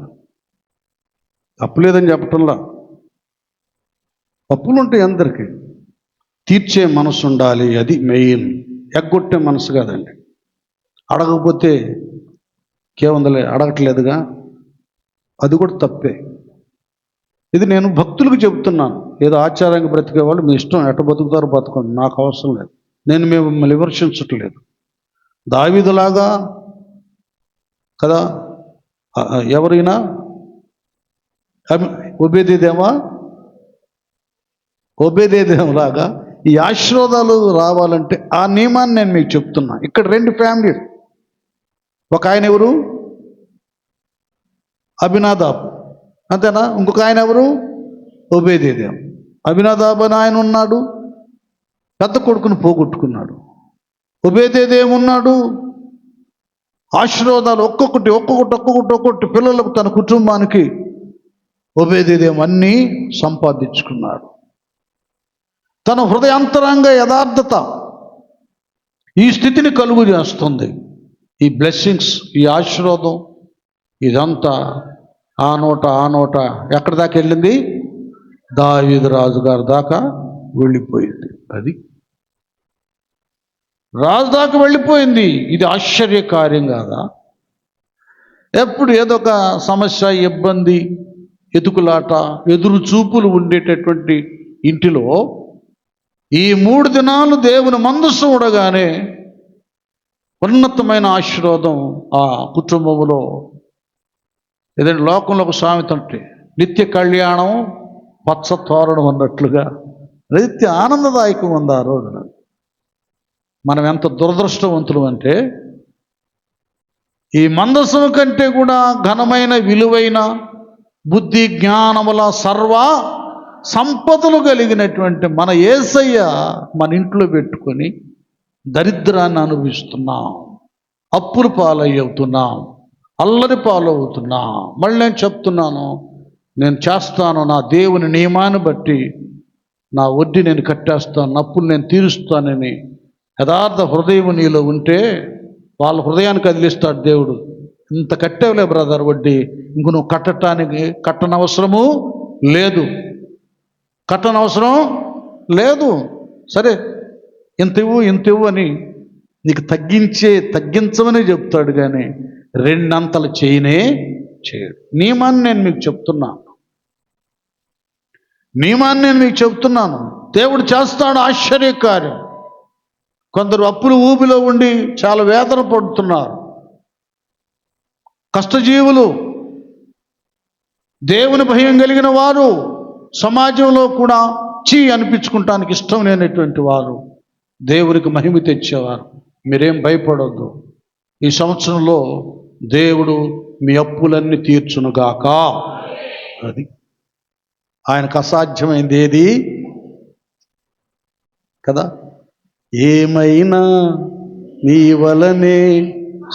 అప్పు లేదని చెప్పటంలా, అప్పులు ఉంటాయి అందరికీ. తీర్చే మనసు ఉండాలి, అది మెయిన్. ఎగ్గొట్టే మనసు కాదండి. అడగకపోతే కేవందలే, అడగట్లేదుగా, అది కూడా తప్పే. ఇది నేను భక్తులకు చెబుతున్నాను. ఏదో ఆచారంగా బ్రతికే వాళ్ళు మీ ఇష్టం, ఎట్ట బతుకుతారో బతకండి, నాకు అవసరం లేదు. నేను మిమ్మల్ని విమర్శించట్లేదు. దావీదులాగా కదా, ఎవరైనా ఒబేదేదేమలాగా ఈ ఆశీర్వాదాలు రావాలంటే ఆ నియమాన్ని నేను మీకు చెప్తున్నా. ఇక్కడ రెండు ఫ్యామిలీలు. ఒక ఆయన ఎవరు? అభినాదాబ్, అంతేనా? ఇంకొక ఆయన ఎవరు? ఒబేదేదేం. అభినాదాబ్ అని ఆయన ఉన్నాడు, పెద్ద కొడుకును పోగొట్టుకున్నాడు. ఒబేదేదేం ఉన్నాడు, ఆశీర్వాదాలు ఒక్కొక్కటి పిల్లలకు, తన కుటుంబానికి ఒబేదేదేం అన్నీ సంపాదించుకున్నాడు. తన హృదయాంతరంగ యథార్థత ఈ స్థితిని కలుగు చేస్తుంది. ఈ బ్లెస్సింగ్స్, ఈ ఆశీర్వాదం, ఇదంతా ఆ నోట ఎక్కడి దాకా వెళ్ళింది? దావీదు రాజు గారి దాకా వెళ్ళిపోయింది. అది రాజు దాకా వెళ్ళిపోయింది. ఇది ఆశ్చర్యకార్యం కాదా? ఎప్పుడు ఏదో ఒక సమస్య, ఇబ్బంది, ఎతుకులాట, ఎదురు చూపులు ఉండేటటువంటి ఇంటిలో ఈ 3 దినాలు దేవుని మందస్సు ఉండగానే ఉన్నతమైన ఆశీర్వాదం ఆ కుటుంబంలో. ఏదంటే లోకంలో ఒక సామెత అంటే, నిత్య కళ్యాణం పచ్చ తోరణం అన్నట్లుగా నిత్య ఆనందదాయకం ఉంది ఆ రోజున. మనం ఎంత దురదృష్టవంతులు అంటే, ఈ మందస్సు కంటే కూడా ఘనమైన, విలువైన, బుద్ధి జ్ఞానముల సర్వ సంపదలు కలిగినటువంటి మన యేసయ్య మన ఇంట్లో పెట్టుకొని దరిద్రాన్ని అనుభవిస్తున్నాం, అప్పులు పాలవుతున్నాం, అల్లరి పాలవుతున్నాం. మళ్ళీ నేను చెప్తున్నాను, నేను చేస్తాను, నా దేవుని నియమాన్ని బట్టి నా వడ్డీ నేను కట్టేస్తాను, అప్పులు నేను తీరుస్తానని యథార్థ హృదయం నీలో ఉంటే వాళ్ళ హృదయాన్ని కదిలిస్తాడు దేవుడు. ఇంత కట్టేవలే బ్రదర్ వడ్డీ, ఇంక నువ్వు కట్టనవసరము లేదు, కట్టనవసరం లేదు. సరే ఇంత ఇవ్వు అని నీకు తగ్గించమని చెప్తాడు, కానీ 2 అంతలు చేయడు. నియమాన్ని నేను మీకు చెప్తున్నాను. దేవుడు చేస్తాడు ఆశ్చర్యకార్యం. కొందరు అప్పులు ఊబిలో ఉండి చాలా వేదన పడుతున్నారు, కష్టజీవులు, దేవుని భయం కలిగిన వారు, సమాజంలో కూడా అనిపించుకుంటానికి ఇష్టం లేనటువంటి వారు, దేవునికి మహిమ తెచ్చేవారు. మీరేం భయపడొద్దు. ఈ సంవత్సరంలో దేవుడు మీ అప్పులన్నీ తీర్చునుగాక. అది ఆయనకు అసాధ్యమైంది ఏది కదా. ఏమైనా నీ వలనే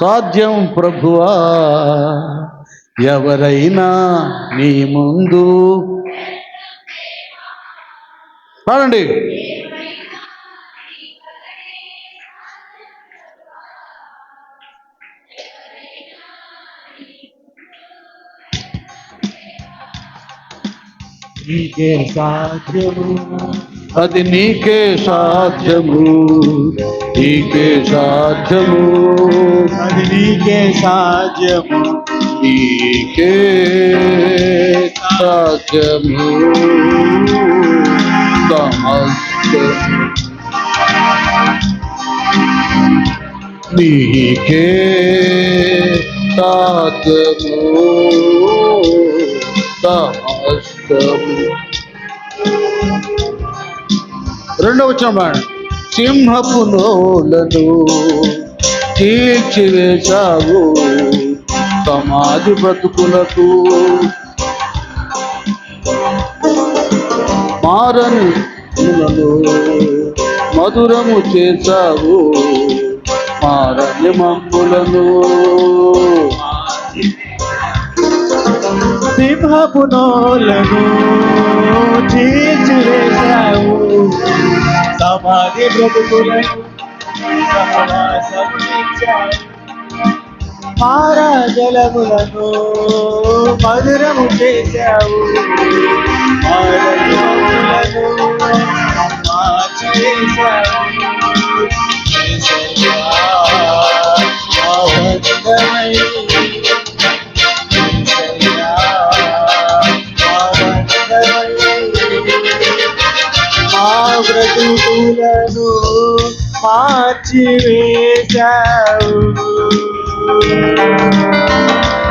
సాధ్యం ప్రభువా, ఎవరైనా నీ ముందు పాడండి. నీకే సాధ్యము, అది నీకే సాధ్యము, నీకే సాధ్యము, అది నీకే సాధ్యము, నీకే సాధ్యము. నీకే సాధ్యము సమస్తము. రెండవ వచనం, సింహపు నోలను తీర్చివేశావు సమాధి బ్రతుకులకు, మారని మధురము చేశావు మారని మమ్ములను. సింహపు నోలను తీర్చివేశావు సమాధి బ్రతుకులను సమాసమించావు, మారా జలములను మధురము చేశావు మారములను మార్చేశావు. మా బ్రతుకులను మార్చివేశావు,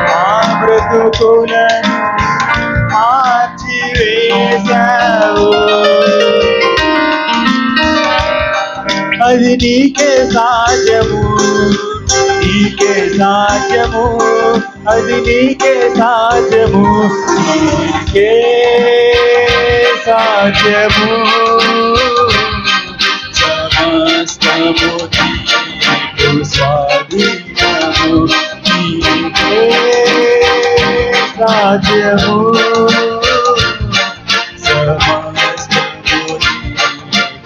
మా బ్రతుకులను మార్చివేశావు. అది నీకే సాధ్యము, నీకే సాధ్యము, అది నీకే సాధ్యము, నీకే సాధ్యము. సమస్తము నీకు స్వాధీనము, నీకే సాధ్యము. సమస్తము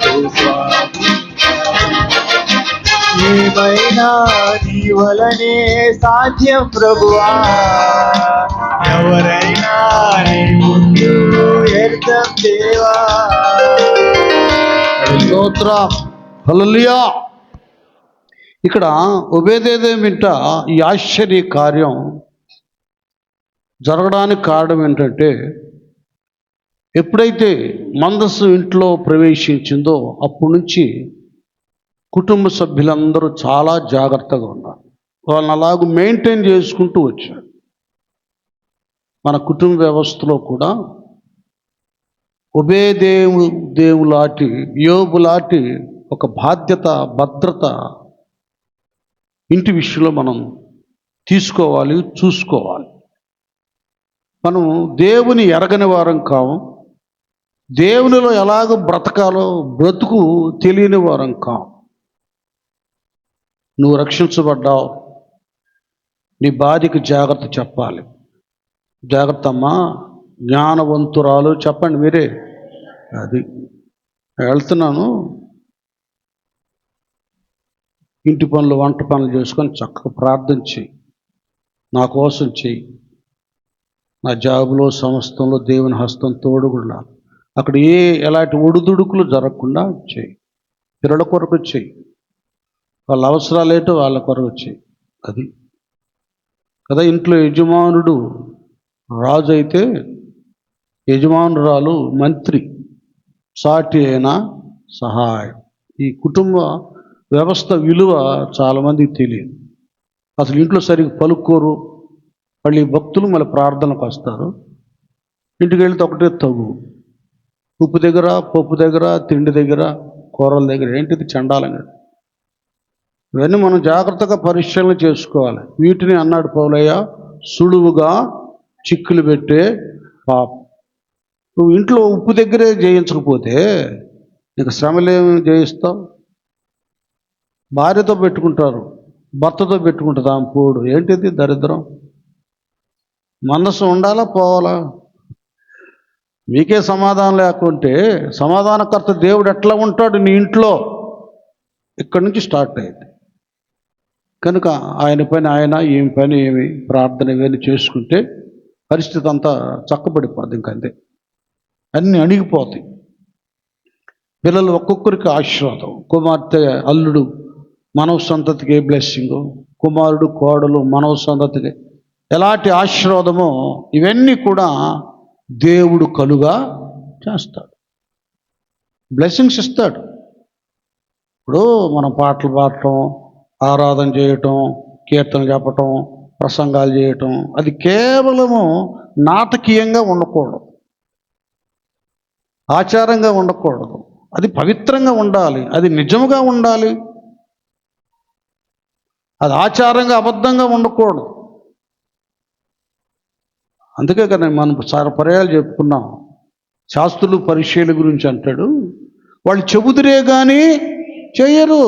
నీకు స్వాధీనము, ఏమైనా నీ వలనే సాధ్యం ప్రభువా, ఎవరైనా నీ ముందు ఎర్తం దేవా. స్తోత్రం, హల్లెలూయా. ఇక్కడ ఒబేదెదోమింట ఈ ఆశ్చర్య కార్యం జరగడానికి కారణం ఏంటంటే, ఎప్పుడైతే మందస్సు ఇంట్లో ప్రవేశించిందో అప్పటి నుంచి కుటుంబ సభ్యులందరూ చాలా జాగ్రత్తగా ఉన్నారు. వాళ్ళని అలాగూ మెయింటైన్ చేసుకుంటూ వచ్చారు. మన కుటుంబ వ్యవస్థలో కూడా ఒబేదెదోములాంటి యోబులాంటి ఒక బాధ్యత, భద్రత ఇంటి విషయంలో మనం తీసుకోవాలి, చూసుకోవాలి. మనం దేవుని ఎరగని వారం కాము, దేవునిలో ఎలాగ బ్రతకాలో బ్రతుకు తెలియని వారం కాము. నువ్వు రక్షించబడ్డావు, నీ భార్యకి జాగ్రత్త చెప్పాలి. జాగ్రత్త అమ్మా, జ్ఞానవంతురాలు చెప్పండి మీరే. అది వెళ్తున్నాను, ఇంటి పనులు వంట పనులు చేసుకొని చక్కగా ప్రార్థన చెయ్యి, నా కోసం చెయ్యి. నా జాబులో సమస్తంలో దేవుని హస్తం తోడుగుండా, అక్కడ ఎలాంటి ఒడిదుడుకులు జరగకుండా చెయ్యి. పిల్లల కొరకు చెయ్యి, వాళ్ళ అవసరాలు ఏంటో వాళ్ళ కొరకు చెయ్యి. అది కదా. ఇంట్లో యజమానుడు రాజు అయితే యజమానురాలు మంత్రి, సాటి అయిన సహాయం. ఈ కుటుంబ వ్యవస్థ విలువ చాలామందికి తెలియదు. అసలు ఇంట్లో సరిగ్గా పలుకోరు. మళ్ళీ భక్తులు మళ్ళీ ప్రార్థనకు వస్తారు, ఇంటికి వెళ్తే ఒకటే తగు. ఉప్పు దగ్గర, పప్పు దగ్గర, తిండి దగ్గర, కూరల దగ్గర ఏంటిది చండాలంగా. ఇవన్నీ మనం జాగ్రత్తగా పరిశీలన చేసుకోవాలి. వీటిని అన్నాడు పౌలయ్య, సులువుగా చిక్కులు పెట్టే పాపం. నువ్వు ఇంట్లో ఉప్పు దగ్గరే జయించకపోతే నీకు శ్రమలేమి జయిస్తావు? భార్యతో పెట్టుకుంటారు, భర్తతో పెట్టుకుంటుంది ఆమె పోడు. ఏంటిది దరిద్రం? మనసు ఉండాలా పోవాలా? మీకే సమాధానం లేకుంటే సమాధానకర్త దేవుడు ఎట్లా ఉంటాడు నీ ఇంట్లో? ఇక్కడి నుంచి స్టార్ట్ అయింది. కనుక ఆయన పని ఆయన, ఏమి పని ఏమి, ప్రార్థన ఇవన్నీ చేసుకుంటే పరిస్థితి అంతా చక్కబడిపోద్ది. ఇంకంతే, అన్నీ అణిగిపోతాయి. పిల్లలు ఒక్కొక్కరికి ఆశీర్వాదం. కుమార్తె అల్లుడు మనవ సంతతికి ఏ బ్లెస్సింగు, కుమారుడు కోడలు మనవ సంతతికి ఎలాంటి ఆశీర్వాదమో ఇవన్నీ కూడా దేవుడు కలుగా చేస్తాడు, బ్లెస్సింగ్స్ ఇస్తాడు. ఇప్పుడు మనం పాటలు పాడటం, ఆరాధన చేయటం, కీర్తనలు చెప్పటం, ప్రసంగాలు చేయటం అది కేవలము నాటకీయంగా ఉండకూడదు, ఆచారంగా ఉండకూడదు. అది పవిత్రంగా ఉండాలి, అది నిజముగా ఉండాలి. అది ఆచారంగా అబద్ధంగా ఉండకూడదు. అందుకే కదా మనం చాలా పర్యాలు చెప్పుకున్నాం. శాస్త్రులు పరిచయుల గురించి అంటాడు, వాళ్ళు చెబుతురే కానీ చెయ్యరు.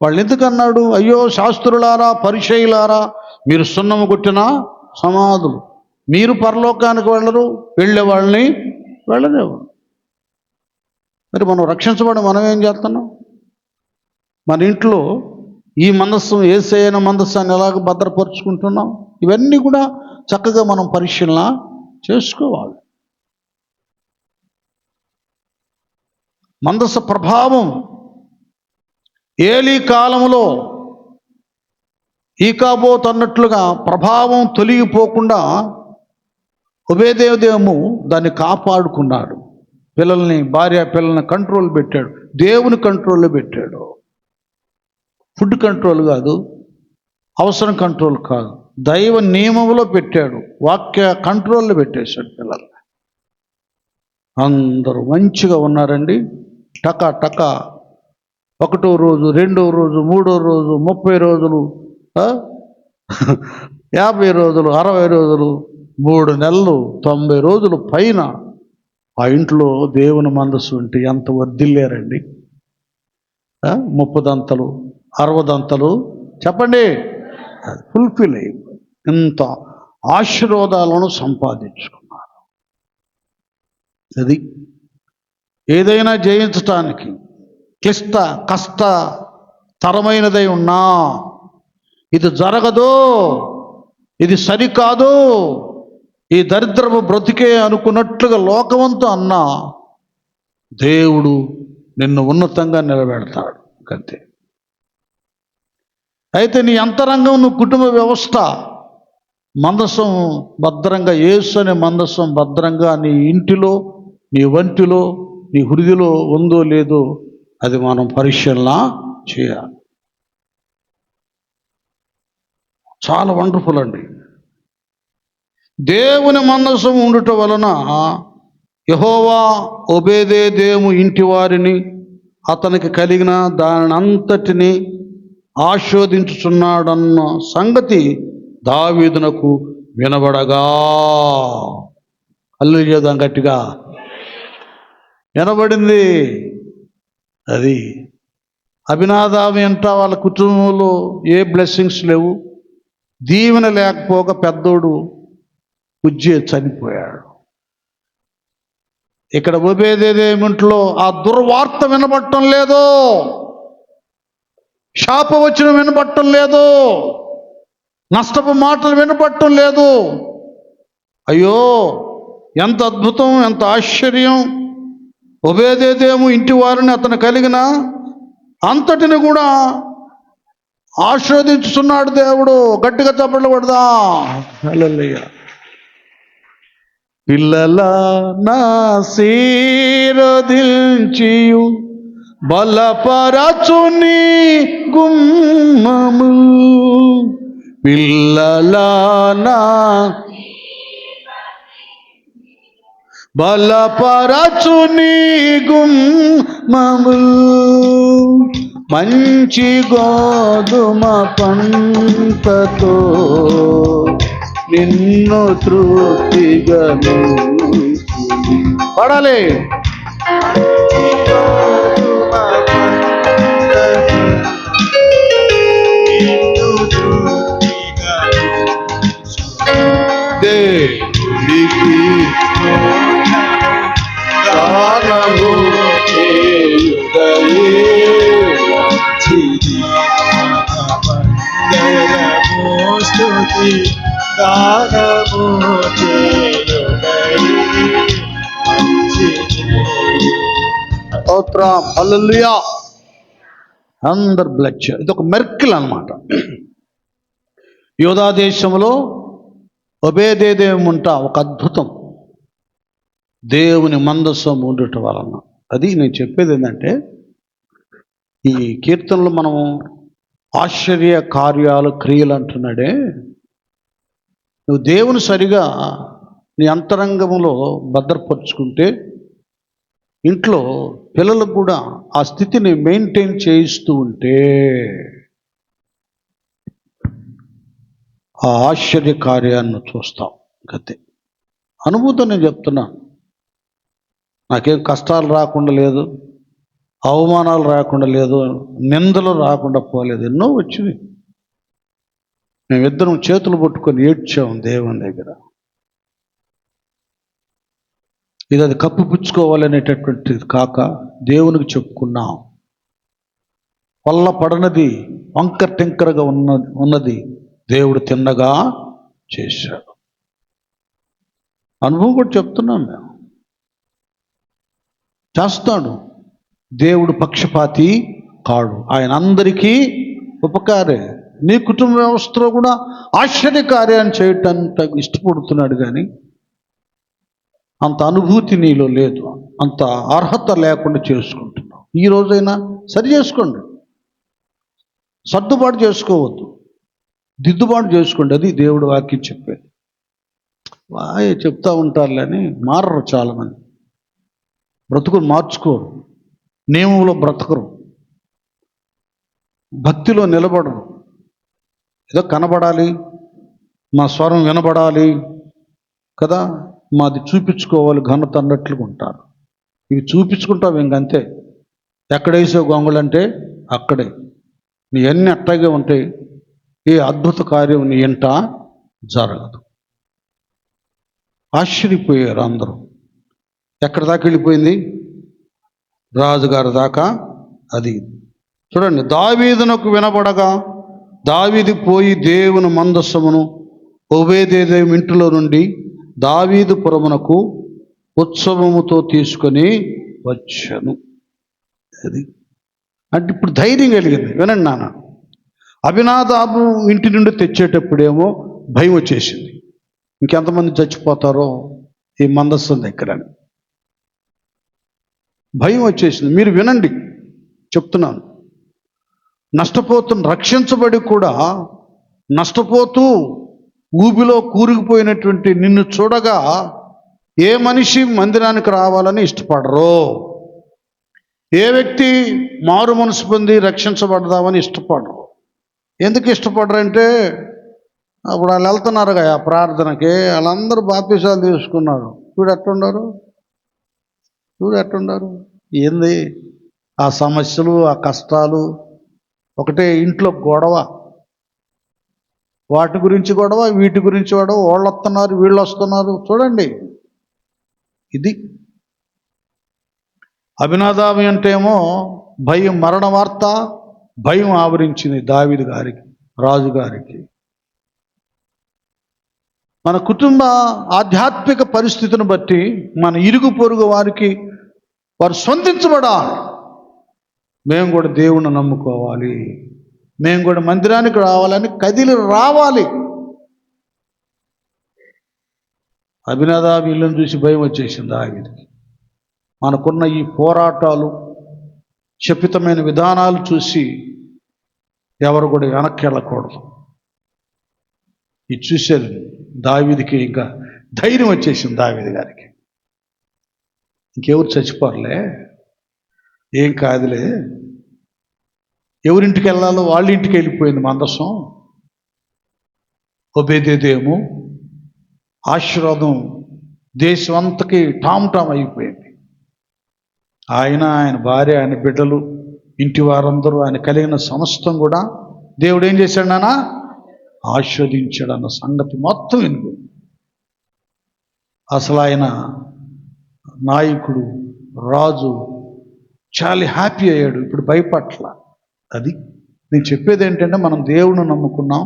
వాళ్ళు ఎందుకన్నాడు? అయ్యో శాస్త్రులారా పరిచయులారా, మీరు సున్నము కొట్టిన సమాధులు, మీరు పరలోకానికి వెళ్ళరు, వెళ్ళే వాళ్ళని వెళ్ళలేవు. మరి మనం రక్షించబడి మనం ఏం చేస్తున్నాం? మన ఇంట్లో ఈ మనస్సు, యేసయ్య మనస్సాన్ని ఎలాగ భద్రపరుచుకుంటున్నాం? ఇవన్నీ కూడా చక్కగా మనం పరిశీలన చేసుకోవాలి. మందస ప్రభావం ఏలీ కాలంలో ఈకాబోత్ అన్నట్లుగా ప్రభావం తొలగిపోకుండా ఒబేదేవదేము దాన్ని కాపాడుకున్నాడు. పిల్లల్ని, భార్య పిల్లల్ని కంట్రోల్ పెట్టాడు, దేవుని కంట్రోల్లో పెట్టాడు. ఫుడ్ కంట్రోల్ కాదు, అవసరం కంట్రోల్ కాదు, దైవ నియమంలో పెట్టాడు, వాక్య కంట్రోల్లో పెట్టేశాడు పిల్లల్ని. అందరూ మంచిగా ఉన్నారండి. టకా టకా 1వ రోజు, 2వ రోజు, 3వ రోజు, 30 రోజులు, 50 రోజులు, 60 రోజులు, 3 నెలలు, 90 రోజులు పైన ఆ ఇంట్లో దేవుని మందస్సు ఉంటే ఎంత వర్ధిల్లారండి. 30 దంతలు, 60 దంతలు, చెప్పండి, ఫుల్ఫిల్ అయ్యి ఇంత ఆశీర్వాదాలను సంపాదించుకున్నారు. అది ఏదైనా జయించటానికి కష్టతరమైనదై ఉన్నా, ఇది జరగదు, ఇది సరికాదు, ఈ దరిద్రపు బ్రతికే అనుకున్నట్లుగా లోకమంతా అన్నా దేవుడు నిన్ను ఉన్నతంగా నిలబెడతాడు. అంతే. అయితే నీ అంతరంగం, నువ్వు కుటుంబ వ్యవస్థ మందసం భద్రంగా, యేసు అనే మందసం భద్రంగా నీ ఇంటిలో, నీ వంటిలో, నీ హృదయలో ఉందో లేదో అది మనం పరిశీలన చేయాలి. చాలా వండర్ఫుల్ అండి. దేవుని మందసం ఉండుట వలన యెహోవా ఒబేదేదోము ఇంటి వారిని, అతనికి కలిగిన దాని అంతటిని ఆశీర్వదించుచున్నాడన్న సంగతి దావీదునకు వినబడగా, హల్లెలూయా చేద్దాం గట్టిగా. వినబడింది. అది అభినాదాబు అంట వాళ్ళ కుటుంబంలో ఏ బ్లెస్సింగ్స్ లేవు, దీవెన లేకపోగా పెద్దోడు ఉజ్జే చనిపోయాడు. ఇక్కడ ఒబేదేదోమింట్లో ఆ దుర్వార్త వినబడటం లేదు, శాపవచనం వినబడటం లేదు, నష్టపు మాటలు వినబడటం లేదు. అయ్యో ఎంత అద్భుతం, ఎంత ఆశ్చర్యం! ఒబేదేదోము ఇంటి వారిని, అతను కలిగిన అంతటిని కూడా ఆశీర్వదించుతున్నాడు దేవుడు. గట్టిగా చప్పట్లు కొడదాం. హల్లెలూయా. పిల్లల నాశీర్వదించియు బలపరచుని గుమ్మము, పిల్లల నా బలపరచుని గుమ్మము, మంచి గోధుమ పంటతో నిన్ను తృప్తిగా పడాలి. స్తుతి గానము చేయుటయే మంచిది. స్తోత్రం, హల్లెలూయా. అందరు బ్లెస్. ఇది ఒక మెర్కిల్ అన్నమాట. యూదా దేశంలో ఒబేదేదేముంట ఒక అద్భుతం, దేవుని మందసం ఉండటం వలన. అది నేను చెప్పేది ఏంటంటే, ఈ కీర్తనలు మనము ఆశ్చర్య కార్యాలు క్రియలు అంటున్నాడే, నువ్వు దేవుని సరిగా నీ అంతరంగంలో భద్రపరుచుకుంటే ఇంట్లో పిల్లలకు కూడా ఆ స్థితిని మెయింటైన్ చేయిస్తూ ఉంటే ఆ ఆశ్చర్య కార్యాన్ని చూస్తాం. గతే అనుభూతం నేను చెప్తున్నాను. నాకేం కష్టాలు రాకుండా లేదు, అవమానాలు రాకుండా లేదు, నిందలు రాకుండా పోలేదు, ఎన్నో వచ్చినాయి. మేమిద్దరం చేతులు పట్టుకొని ఏడ్చాం దేవుని దగ్గర. ఇది అది కప్పిపుచ్చుకోవాలనేటటువంటిది కాక దేవునికి చెప్పుకున్నాం. వల్ల పడనది వంకర టెంకరగా ఉన్నది దేవుడు తిన్నగా చేశాడు. అనుభవం కూడా చెప్తున్నాం మేము. చేస్తాడు. దేవుడు పక్షపాతి కాడు, ఆయన అందరికీ ఉపకారే. నీ కుటుంబ వ్యవస్థలో కూడా ఆశ్చర్య కార్యాన్ని చేయటానికి ఇష్టపడుతున్నాడు, కానీ అంత అనుభూతి నీలో లేదు, అంత అర్హత లేకుండా చేసుకుంటున్నావు. ఈ రోజైనా సరి చేసుకోండి, సర్దుబాటు చేసుకోవద్దు, దిద్దుబాటు చేసుకోండి. అది దేవుడు వాక్యం చెప్పేది. చెప్తా ఉంటారులే అని మారరు చాలామంది. బ్రతుకులు మార్చుకోరు, నియమంలో బ్రతకరు, భక్తిలో నిలబడరు. ఏదో కనబడాలి, మా స్వరం వినబడాలి కదా, మాది చూపించుకోవాలి ఘనత అన్నట్లుగా ఉంటారు. ఇవి చూపించుకుంటావు ఇంకంతే. ఎక్కడేసే గొంగళి అంటే అక్కడే. నీ అన్నీ అట్టాగే ఉంటాయి, ఏ అద్భుత కార్యం నీ ఇంట జరగదు. ఆశ్చర్యపోయారు అందరూ. ఎక్కడి దాకా వెళ్ళిపోయింది? రాజుగారి దాకా. అది చూడండి, దావీదునకు వినబడగా దావీదు పోయి దేవుని మందస్సమును ఒబేదేదోము ఇంటిలో నుండి దావీదు పురమునకు ఉత్సవముతో తీసుకొని వచ్చాను. అది అంటే ఇప్పుడు ధైర్యం కలిగింది. వినండి నాన్న, అభినాదాబు ఇంటి నుండి తెచ్చేటప్పుడేమో భయం వచ్చేసింది. ఇంకెంతమంది చచ్చిపోతారో ఈ మందస్సం దగ్గర, భయం వచ్చేసింది. మీరు వినండి, చెప్తున్నాను. రక్షించబడి కూడా నష్టపోతూ ఊబిలో కూరుకుపోయినటువంటి నిన్ను చూడగా ఏ మనిషి మందిరానికి రావాలని ఇష్టపడరు. ఏ వ్యక్తి మారు మనసు పొంది రక్షించబడదామని ఇష్టపడరు. ఎందుకు ఇష్టపడరంటే, అప్పుడు వాళ్ళు వెళ్తున్నారుగా ఆ ప్రార్థనకి, వాళ్ళందరూ బాప్తిసాలు తీసుకున్నారు. చూడు ఎట్టుండారు. ఏంది ఆ సమస్యలు, ఆ కష్టాలు, ఒకటే ఇంట్లో గొడవ, వాటి గురించి గొడవ, వీటి గురించి గొడవ, వాళ్ళు వస్తున్నారు వీళ్ళు వస్తున్నారు. చూడండి, ఇది అభినాదాబు అంటేమో భయం, మరణ వార్త, భయం ఆవరించింది దావీదు గారికి, రాజుగారికి. మన కుటుంబ ఆధ్యాత్మిక పరిస్థితిని బట్టి మన ఇరుగు పొరుగు వారికి వారు స్పందించబడాలి. మేము కూడా దేవుణ్ణి నమ్ముకోవాలి, మేము కూడా మందిరానికి రావాలని కదిలి రావాలి. అభినాదాబు ఇల్లును చూసి భయం వచ్చేసింది దావీదుకి. మనకున్న ఈ పోరాటాలు, శపితమైన విధానాలు చూసి ఎవరు కూడా వెనక్కి వెళ్ళకూడదు. ఇది చూశారు దావీదుకి, ఇంకా ధైర్యం వచ్చేసింది దావీదు గారికి. ఇంకెవరు చచ్చిపోరలే, ఏం కాదులే, ఎవరింటికి వెళ్ళాలో వాళ్ళ ఇంటికి వెళ్ళిపోయింది మందసం. ఒబేదేదోము ఆశీర్వాదం దేశం అంతకి టామ్ అయిపోయింది. ఆయన భార్య, ఆయన బిడ్డలు, ఇంటి వారందరూ, ఆయన కలిగిన సమస్తం కూడా దేవుడు ఏం చేశాడు నాన్న? ఆస్వాదించాడు అన్న సంగతి మొత్తం వినుకు. అసలు ఆయన నాయకుడు, రాజు చాలా హ్యాపీ అయ్యాడు. ఇప్పుడు భయపట్ల. అది నేను చెప్పేది ఏంటంటే, మనం దేవుని నమ్ముకున్నాం,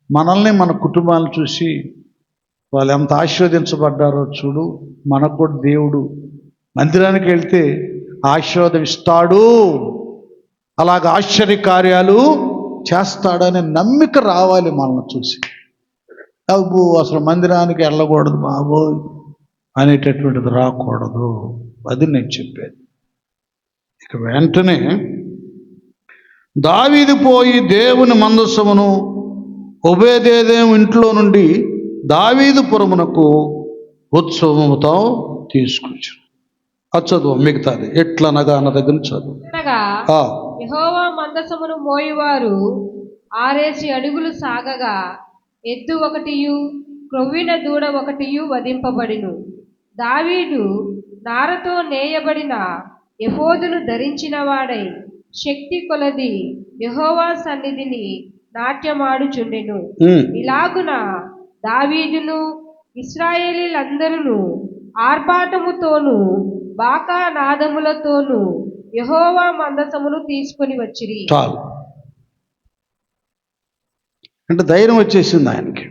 మనల్ని మన కుటుంబాలను చూసి వాళ్ళు ఎంత ఆశీర్వదించబడ్డారో చూడు, మనకు కూడా దేవుడు మందిరానికి వెళ్తే ఆశీర్వాదం ఇస్తాడు, అలాగ ఆశ్చర్య కార్యాలు చేస్తాడనే నమ్మిక రావాలి మనల్ని చూసి. అబ్బో అసలు మందిరానికి వెళ్ళకూడదు బాబోయ్ అనేటటువంటిది రాకూడదు. అది నేను చెప్పేది. ఇక వెంటనే దావీదు పోయి దేవుని మందసమును ఒబేదేదోము ఇంట్లో నుండి దావీదు పురమునకు ఉత్సవముతో తీసుకొచ్చు. అది చదువు మిగతాది. ఎట్లనగా అన్న దగ్గర చదువు. యెహోవా మందసమును మోయువారు 6 అడుగులు సాగగా ఎద్దు ఒకటియు క్రొవ్విన దూడ ఒకటియు వధింపబడిను. దావీదు నారతో నేయబడిన ఎఫోదును ధరించిన వాడై శక్తి కొలది యెహోవా సన్నిధిని నాట్యమాడుచుండెను. ఇలాగున దావీదును ఇశ్రాయేలీలందరూ ఆర్భాటముతోనూ బాకా నాదములతోనూ యెహోవా మందసమును తీసుకొని వచ్చిరి. చాలు, అంటే ధైర్యం వచ్చేసింది ఆయనకి.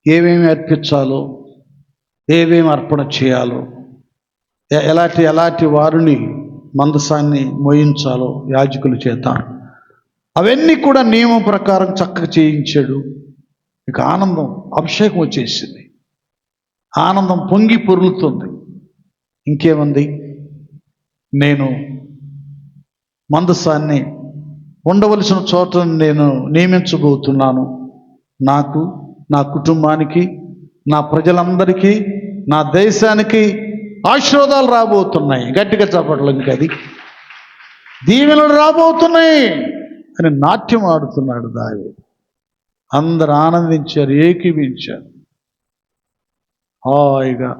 ఏమేమి అర్పించాలో, ఏమేమి అర్పణ చేయాలో, ఎలాంటి వారిని మందసాన్ని మోయించాలో యాజకుల చేత అవన్నీ కూడా నియమం ప్రకారం చక్కగా చేయించాడు. ఇక ఆనందం, అభిషేకం వచ్చేసింది. ఆనందం పొంగి పొర్లుతుంది. ఇంకేముంది, నేను మందసాన్ని ఉండవలసిన చోట నేను నియమించబోతున్నాను. నాకు, నా కుటుంబానికి, నా ప్రజలందరికీ, నా దేశానికి ఆశీర్వాదాలు రాబోతున్నాయి. గట్టిగా చెప్పట్లు. ఇంకా అది దీవెనలు రాబోతున్నాయి అని నాట్యం ఆడుతున్నాడు దావీదు. అందరు ఆనందించారు, ఏకీవించారు, హాయిగా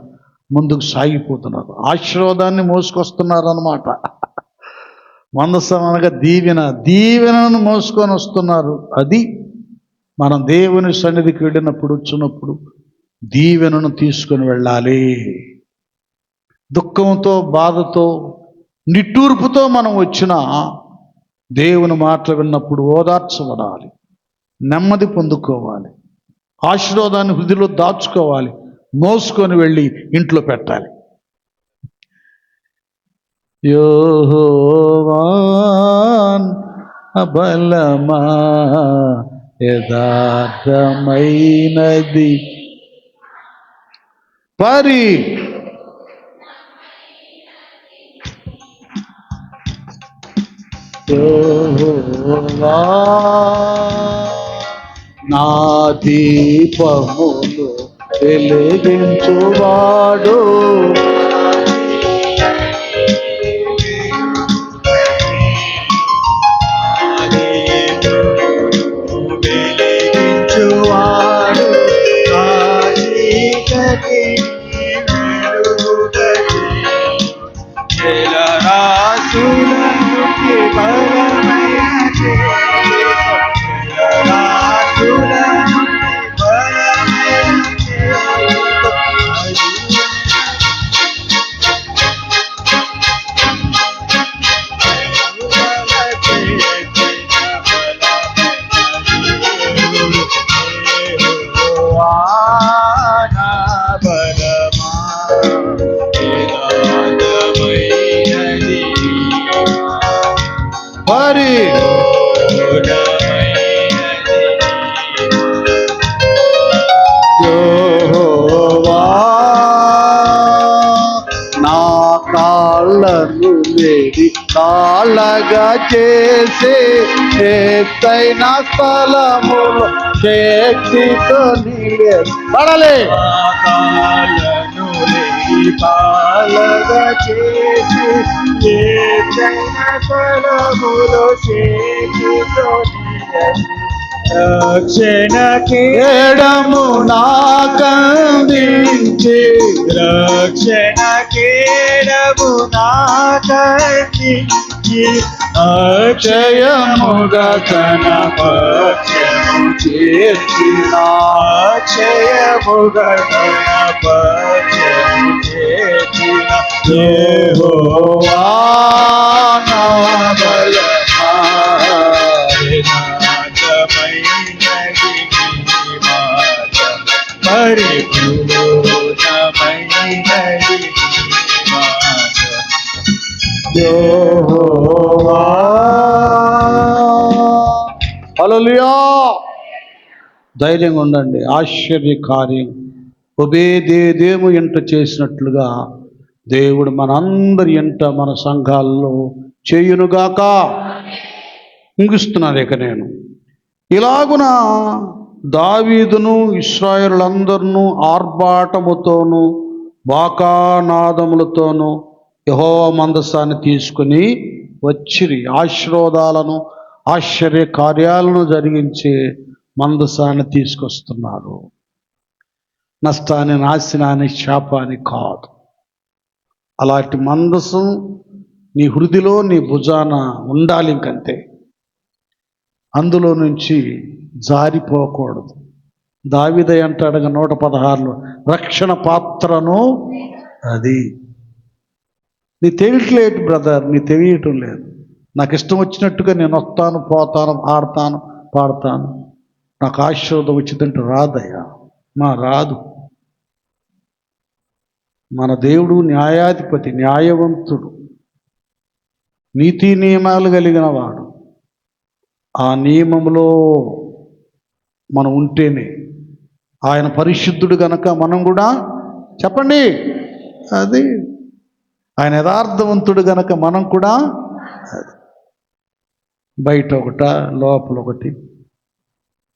ముందుకు సాగిపోతున్నారు. ఆశీర్వాదాన్ని మోసుకొస్తున్నారు అన్నమాట. మందసం అనగా దీవెనను మోసుకొని వస్తున్నారు. అది మనం దేవుని సన్నిధికి వెళ్ళినప్పుడు, వచ్చినప్పుడు దీవెనను తీసుకొని వెళ్ళాలి. దుఃఖంతో, బాధతో, నిట్టూర్పుతో మనం వచ్చిన దేవుని మాటలు విన్నప్పుడు ఓదార్చబడాలి, నెమ్మది పొందుకోవాలి, ఆశీర్వాదాన్ని హృదయలో దాచుకోవాలి, మోసుకొని వెళ్ళి ఇంట్లో పెట్టాలి. యెహోవాన్ బలమా యథార్థమైనది పరి యెహోవా నా దీపమును వెలిగించువాడు, యెహోవా నా కాళ్ళను వేడి కాళ్ళగా చేసే ఎత్తైన స్థలములో శక్తితో నీవే పడాలి. కాళ్ళను వేడి కాళ్ళగా చేసి ఎత్తైన స్థలములో శక్తితో నీవే రక్షణ కేడము నాకందించి, రక్షణ కేడము నాకందించి, అక్షయముగా తన పక్షము చేర్చిన, అక్షయముగా తన పక్షము చేర్చిన యెహోవా నా బలమా పరిపూర్ణమైనది యెహోవా. హల్లెలూయా. ధైర్యంగా ఉండండి. ఆశ్చర్య కార్యం ఒబేదేదేము ఎంట చేసినట్లుగా దేవుడు మనందరి ఎంట మన సంఘాల్లో చేయునుగాక. ముగిస్తున్నాను ఇక నేను. ఇలాగున దావీదును ఇశ్రాయేలులందరినూ ఆర్భాటముతోనూ బాకానాదములతోనూ యెహోవా మందసాన్ని తీసుకుని వచ్చిరి. ఆశీర్వాదాలను ఆశ్చర్య కార్యాలను జరిగించే మందసాన్ని తీసుకొస్తున్నారు. నష్టాన్ని, నాశనాన్ని, శాపాన్ని కాదు. అలాంటి మందసం నీ హృదిలో, నీ భుజాన ఉండాలి. ఇంకంతే, అందులో నుంచి జారిపోకూడదు. దావీదు అంటాడు 116లో, రక్షణ పాత్రను అది. నీ తెలియట్లేదు బ్రదర్, నీ తెలియటం లేదు. నాకు ఇష్టం వచ్చినట్టుగా నేను వస్తాను, పోతాను, ఆడతాను, పాడతాను, నాకు ఆశీర్వాదం వచ్చిందంటే రాదయ్యా. రాదు. మన దేవుడు న్యాయాధిపతి, న్యాయవంతుడు, నీతి నియమాలు కలిగిన వాడు. ఆ నియమంలో మనం ఉంటేనే, ఆయన పరిశుద్ధుడు గనక మనం కూడా, చెప్పండి, అది ఆయన యథార్థవంతుడు గనక మనం కూడా, బయట ఒకట లోపల ఒకటి,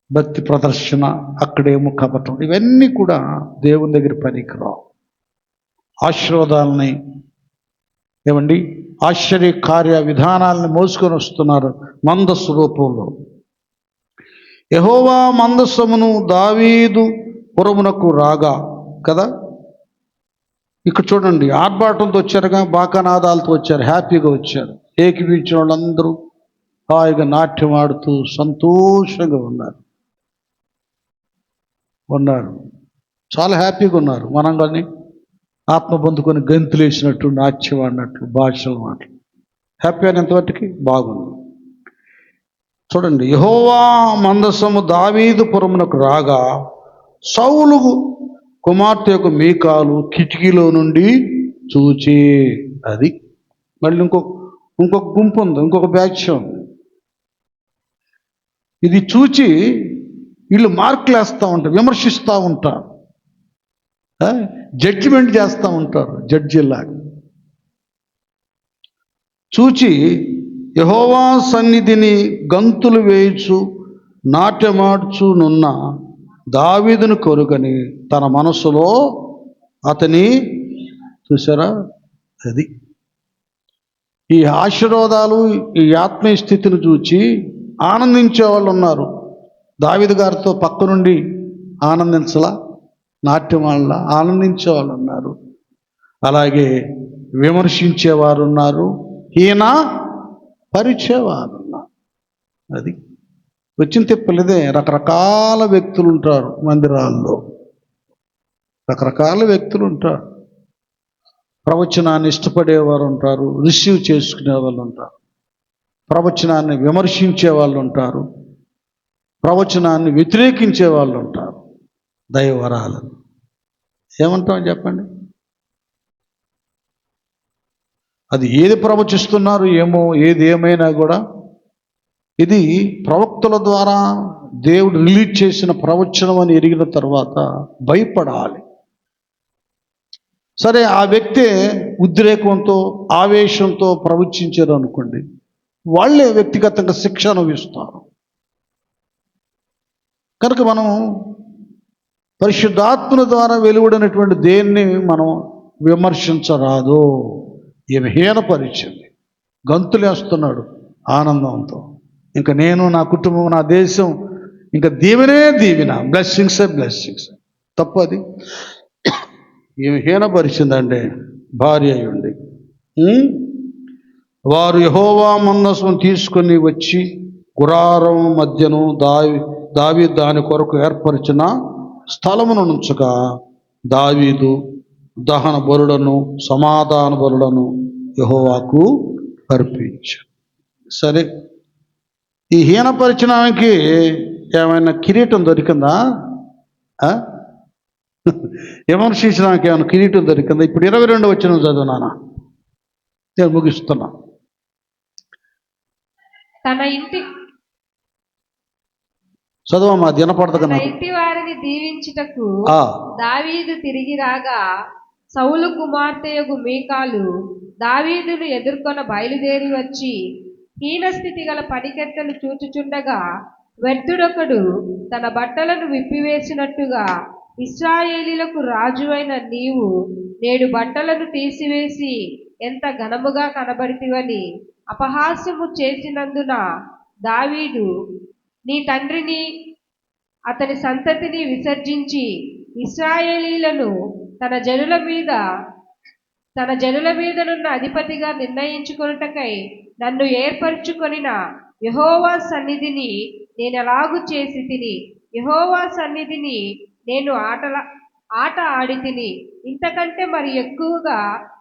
భక్తి ప్రదర్శన, అక్కడేమో కపటం, ఇవన్నీ కూడా దేవుని దగ్గర పనికిరావు. ఆశీర్వాదాలని ఏమండి, ఆశ్చర్య కార్య విధానాలని మోసుకొని వస్తున్నారు మందస్సు రూపంలో. యెహోవా మందస్సమును దావీదు పురమునకు రాగా కదా. ఇక్కడ చూడండి, ఆర్భాటంతో వచ్చారుగా, బాకానాదాలతో వచ్చారు, హ్యాపీగా వచ్చారు. ఏకీపించిన వాళ్ళందరూ హాయిగా నాట్యం ఆడుతూ సంతోషంగా ఉన్నారు. చాలా హ్యాపీగా ఉన్నారు. మనం కానీ ఆత్మ పొందుకొని గంతులు వేసినట్టు, నాట్యం ఆడినట్లు, భాషలు మాటలు, హ్యాపీ అనేంతవరకు బాగుంది. చూడండి, యెహోవా మందసము దావీదు పురమునకు రాగా సౌలు కుమార్తె యొక్క మీకాలు కిటికీలో నుండి చూచి, అది మళ్ళీ ఇంకొక గుంపు ఉంది, ఇంకొక బ్యాచ్ ఉంది. ఇది చూచి వీళ్ళు మార్కులు వేస్తూ ఉంటారు, విమర్శిస్తూ ఉంటారు, జడ్జిమెంట్ చేస్తూ ఉంటారు, జడ్జిలాగా. చూచి యెహోవా సన్నిధిని గంతులు వేయుచు నాట్యమాడుచునున్న దావీదును కొరుగని తన మనసులో అతని, చూసారా, అది ఈ ఆశీర్వాదాలు, ఈ ఆత్మీయ స్థితిని చూచి ఆనందించే వాళ్ళు ఉన్నారు. దావీదు గారితో పక్క నుండి ఆనందించలా, నాట్యం వల్ల ఆనందించే వాళ్ళు ఉన్నారు. అలాగే విమర్శించేవారు ఉన్నారు, ఈయన పరిచేవారు ఉన్నారు. అది వచ్చిన తిప్పలేదే. రకరకాల వ్యక్తులు ఉంటారు మందిరాల్లో, రకరకాల వ్యక్తులు ఉంటారు. ప్రవచనాన్ని ఇష్టపడేవారు ఉంటారు, రిసీవ్ చేసుకునే వాళ్ళు ఉంటారు, ప్రవచనాన్ని విమర్శించే వాళ్ళు ఉంటారు, ప్రవచనాన్ని వ్యతిరేకించే వాళ్ళు ఉంటారు. దైవవరాలను ఏమంటాం చెప్పండి? అది ఏది ప్రవచిస్తున్నారు ఏమో, ఏది ఏమైనా కూడా ఇది ప్రవక్తల ద్వారా దేవుడు రిలీజ్ చేసిన ప్రవచనం అని ఎరిగిన తర్వాత భయపడాలి. సరే, ఆ వ్యక్తే ఉద్రేకంతో, ఆవేశంతో ప్రవచించారు అనుకోండి, వాళ్ళే వ్యక్తిగతంగా శిక్ష అనుభవిస్తారు. కనుక మనం పరిశుద్ధాత్మల ద్వారా వెలువడినటువంటి దేన్ని మనం విమర్శించరాదు. ఈమె హీనపరిచింది, గంతులేస్తున్నాడు ఆనందంతో. ఇంకా నేను, నా కుటుంబం, నా దేశం, ఇంకా దీవెనే దీవెన, బ్లెస్సింగ్సే బ్లెస్సింగ్స్. తప్పది. ఈమె హీనపరిచిందంటే భార్య అయి ఉండి. వారు యెహోవా మందసం తీసుకొని వచ్చి గుడారం మధ్యను దావీదు దాని కొరకు ఏర్పరిచిన స్థలమును నుంచగా దావీదు దహన బలులను సమాధాన బలులను యెహోవాకు అర్పించాడు. సరే, ఈ హీనపరిచనానికి ఏమైనా కిరీటం దొరికిందా? విమర్శించడానికి ఏమైనా కిరీటం దొరికిందా? ఇప్పుడు 22 వచనం చదువు నాన్న, నేను ముగిస్తున్నా. తన ఇంటి చదువమ్మా, దినపడదు తన ఇంటి వారిని దీవించుటకు ఆ దావీదు తిరిగి రాగా సౌలు కుమార్తెయగు మీకాలు దావీదును ఎదుర్కొన బయలుదేరి వచ్చి హీనస్థితి గల పనికెత్తెలు చూచుచుండగా వ్యర్థుడొకడు తన బట్టలను విప్పివేసినట్టుగా ఇశ్రాయేలీలకు రాజువైన నీవు నేడు బట్టలను తీసివేసి ఎంత ఘనముగా కనబడితివని అపహాస్యము చేసినందున దావీదు నీ తండ్రిని అతని సంతతిని విసర్జించి ఇశ్రాయేలీలను తన జనుల మీదనున్న అధిపతిగా నిర్ణయించుకొనుటకై నన్ను ఏర్పరచుకొనిన యెహోవా సన్నిధిని నేనెలాగు చేసి తిని, యెహోవా సన్నిధిని నేను ఆట ఆడి తిని, ఇంతకంటే మరి ఎక్కువగా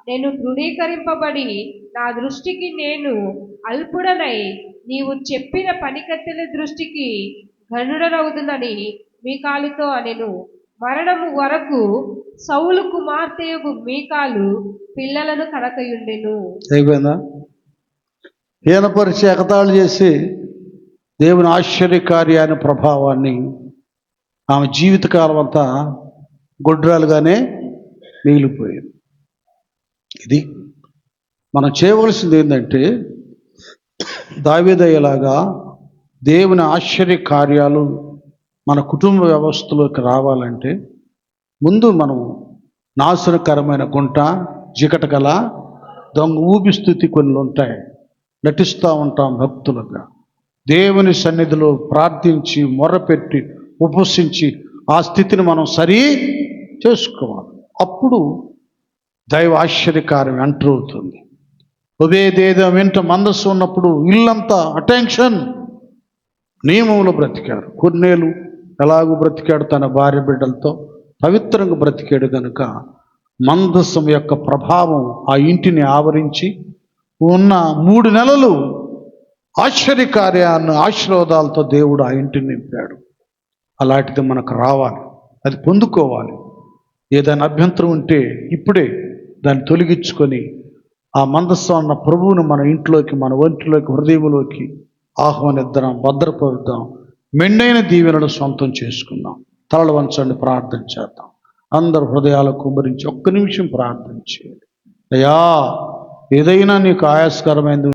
నేను తృణీకరింపబడి నా దృష్టికి నేను అల్పుడనై నీవు చెప్పిన పనికత్తెల దృష్టికి ఘనుడనవుదునని మీకాలుతో అనెను. మరణము వరకు సౌలు కుమార్తెయగు మీకాలు పిల్లలను కనకయుండెను. అయిపోయిందా? హీనపరిచి ఎగతాళి చేసి దేవుని ఆశ్చర్యకార్యాన్ని ప్రభావాన్ని ఆమె జీవితకాలం అంతా గొడ్రాలుగానే మిగిలిపోయింది. ఇది మనం చేయవలసింది ఏంటంటే, దావీదయ్యలాగా దేవుని ఆశ్చర్య కార్యాలు మన కుటుంబ వ్యవస్థలోకి రావాలంటే ముందు మనం నాశనకరమైన గుంట, జికట గల దొంగ ఊపిస్థితి కొన్ని ఉంటాయి, నటిస్తూ ఉంటాం భక్తులుగా. దేవుని సన్నిధిలో ప్రార్థించి మొర్రపెట్టి ఉపవసించి ఆ స్థితిని మనం సరి చేసుకోవాలి. అప్పుడు దైవ ఆశ్చర్యకార్యం ఎంటర్ అవుతుంది. ఉదయదేదం వెంట మందస్సు ఉన్నప్పుడు ఇల్లంతా అటెన్షన్, నియమంలో బ్రతికారు. కొన్నేళ్ళు ఎలాగూ బ్రతికాడు, తన భార్య బిడ్డలతో పవిత్రంగా బ్రతికాడు కనుక మందస్సం యొక్క ప్రభావం ఆ ఇంటిని ఆవరించి ఉన్న 3 నెలలు ఆశ్చర్యకార్యాన్ని ఆశీర్వాదాలతో దేవుడు ఆ ఇంటిని నింపాడు. అలాంటిది మనకు రావాలి, అది పొందుకోవాలి. ఏదైనా అభ్యంతరం ఉంటే ఇప్పుడే దాన్ని తొలగించుకొని ఆ మందస్సం అన్న ప్రభువును మన ఇంట్లోకి, మన ఒంటిలోకి, హృదయంలోకి ఆహ్వానిద్దాం, భద్రపరుద్దాం, మెండైన దీవెనలు సొంతం చేసుకుందాం. తలలు వంచండి, ప్రార్థన చేద్దాం. అందరు హృదయాల కుమ్మరించి ఒక్క నిమిషం ప్రార్థన చేయండి. అయ్యా, ఏదైనా నీకు ఆయాస్కరమైనది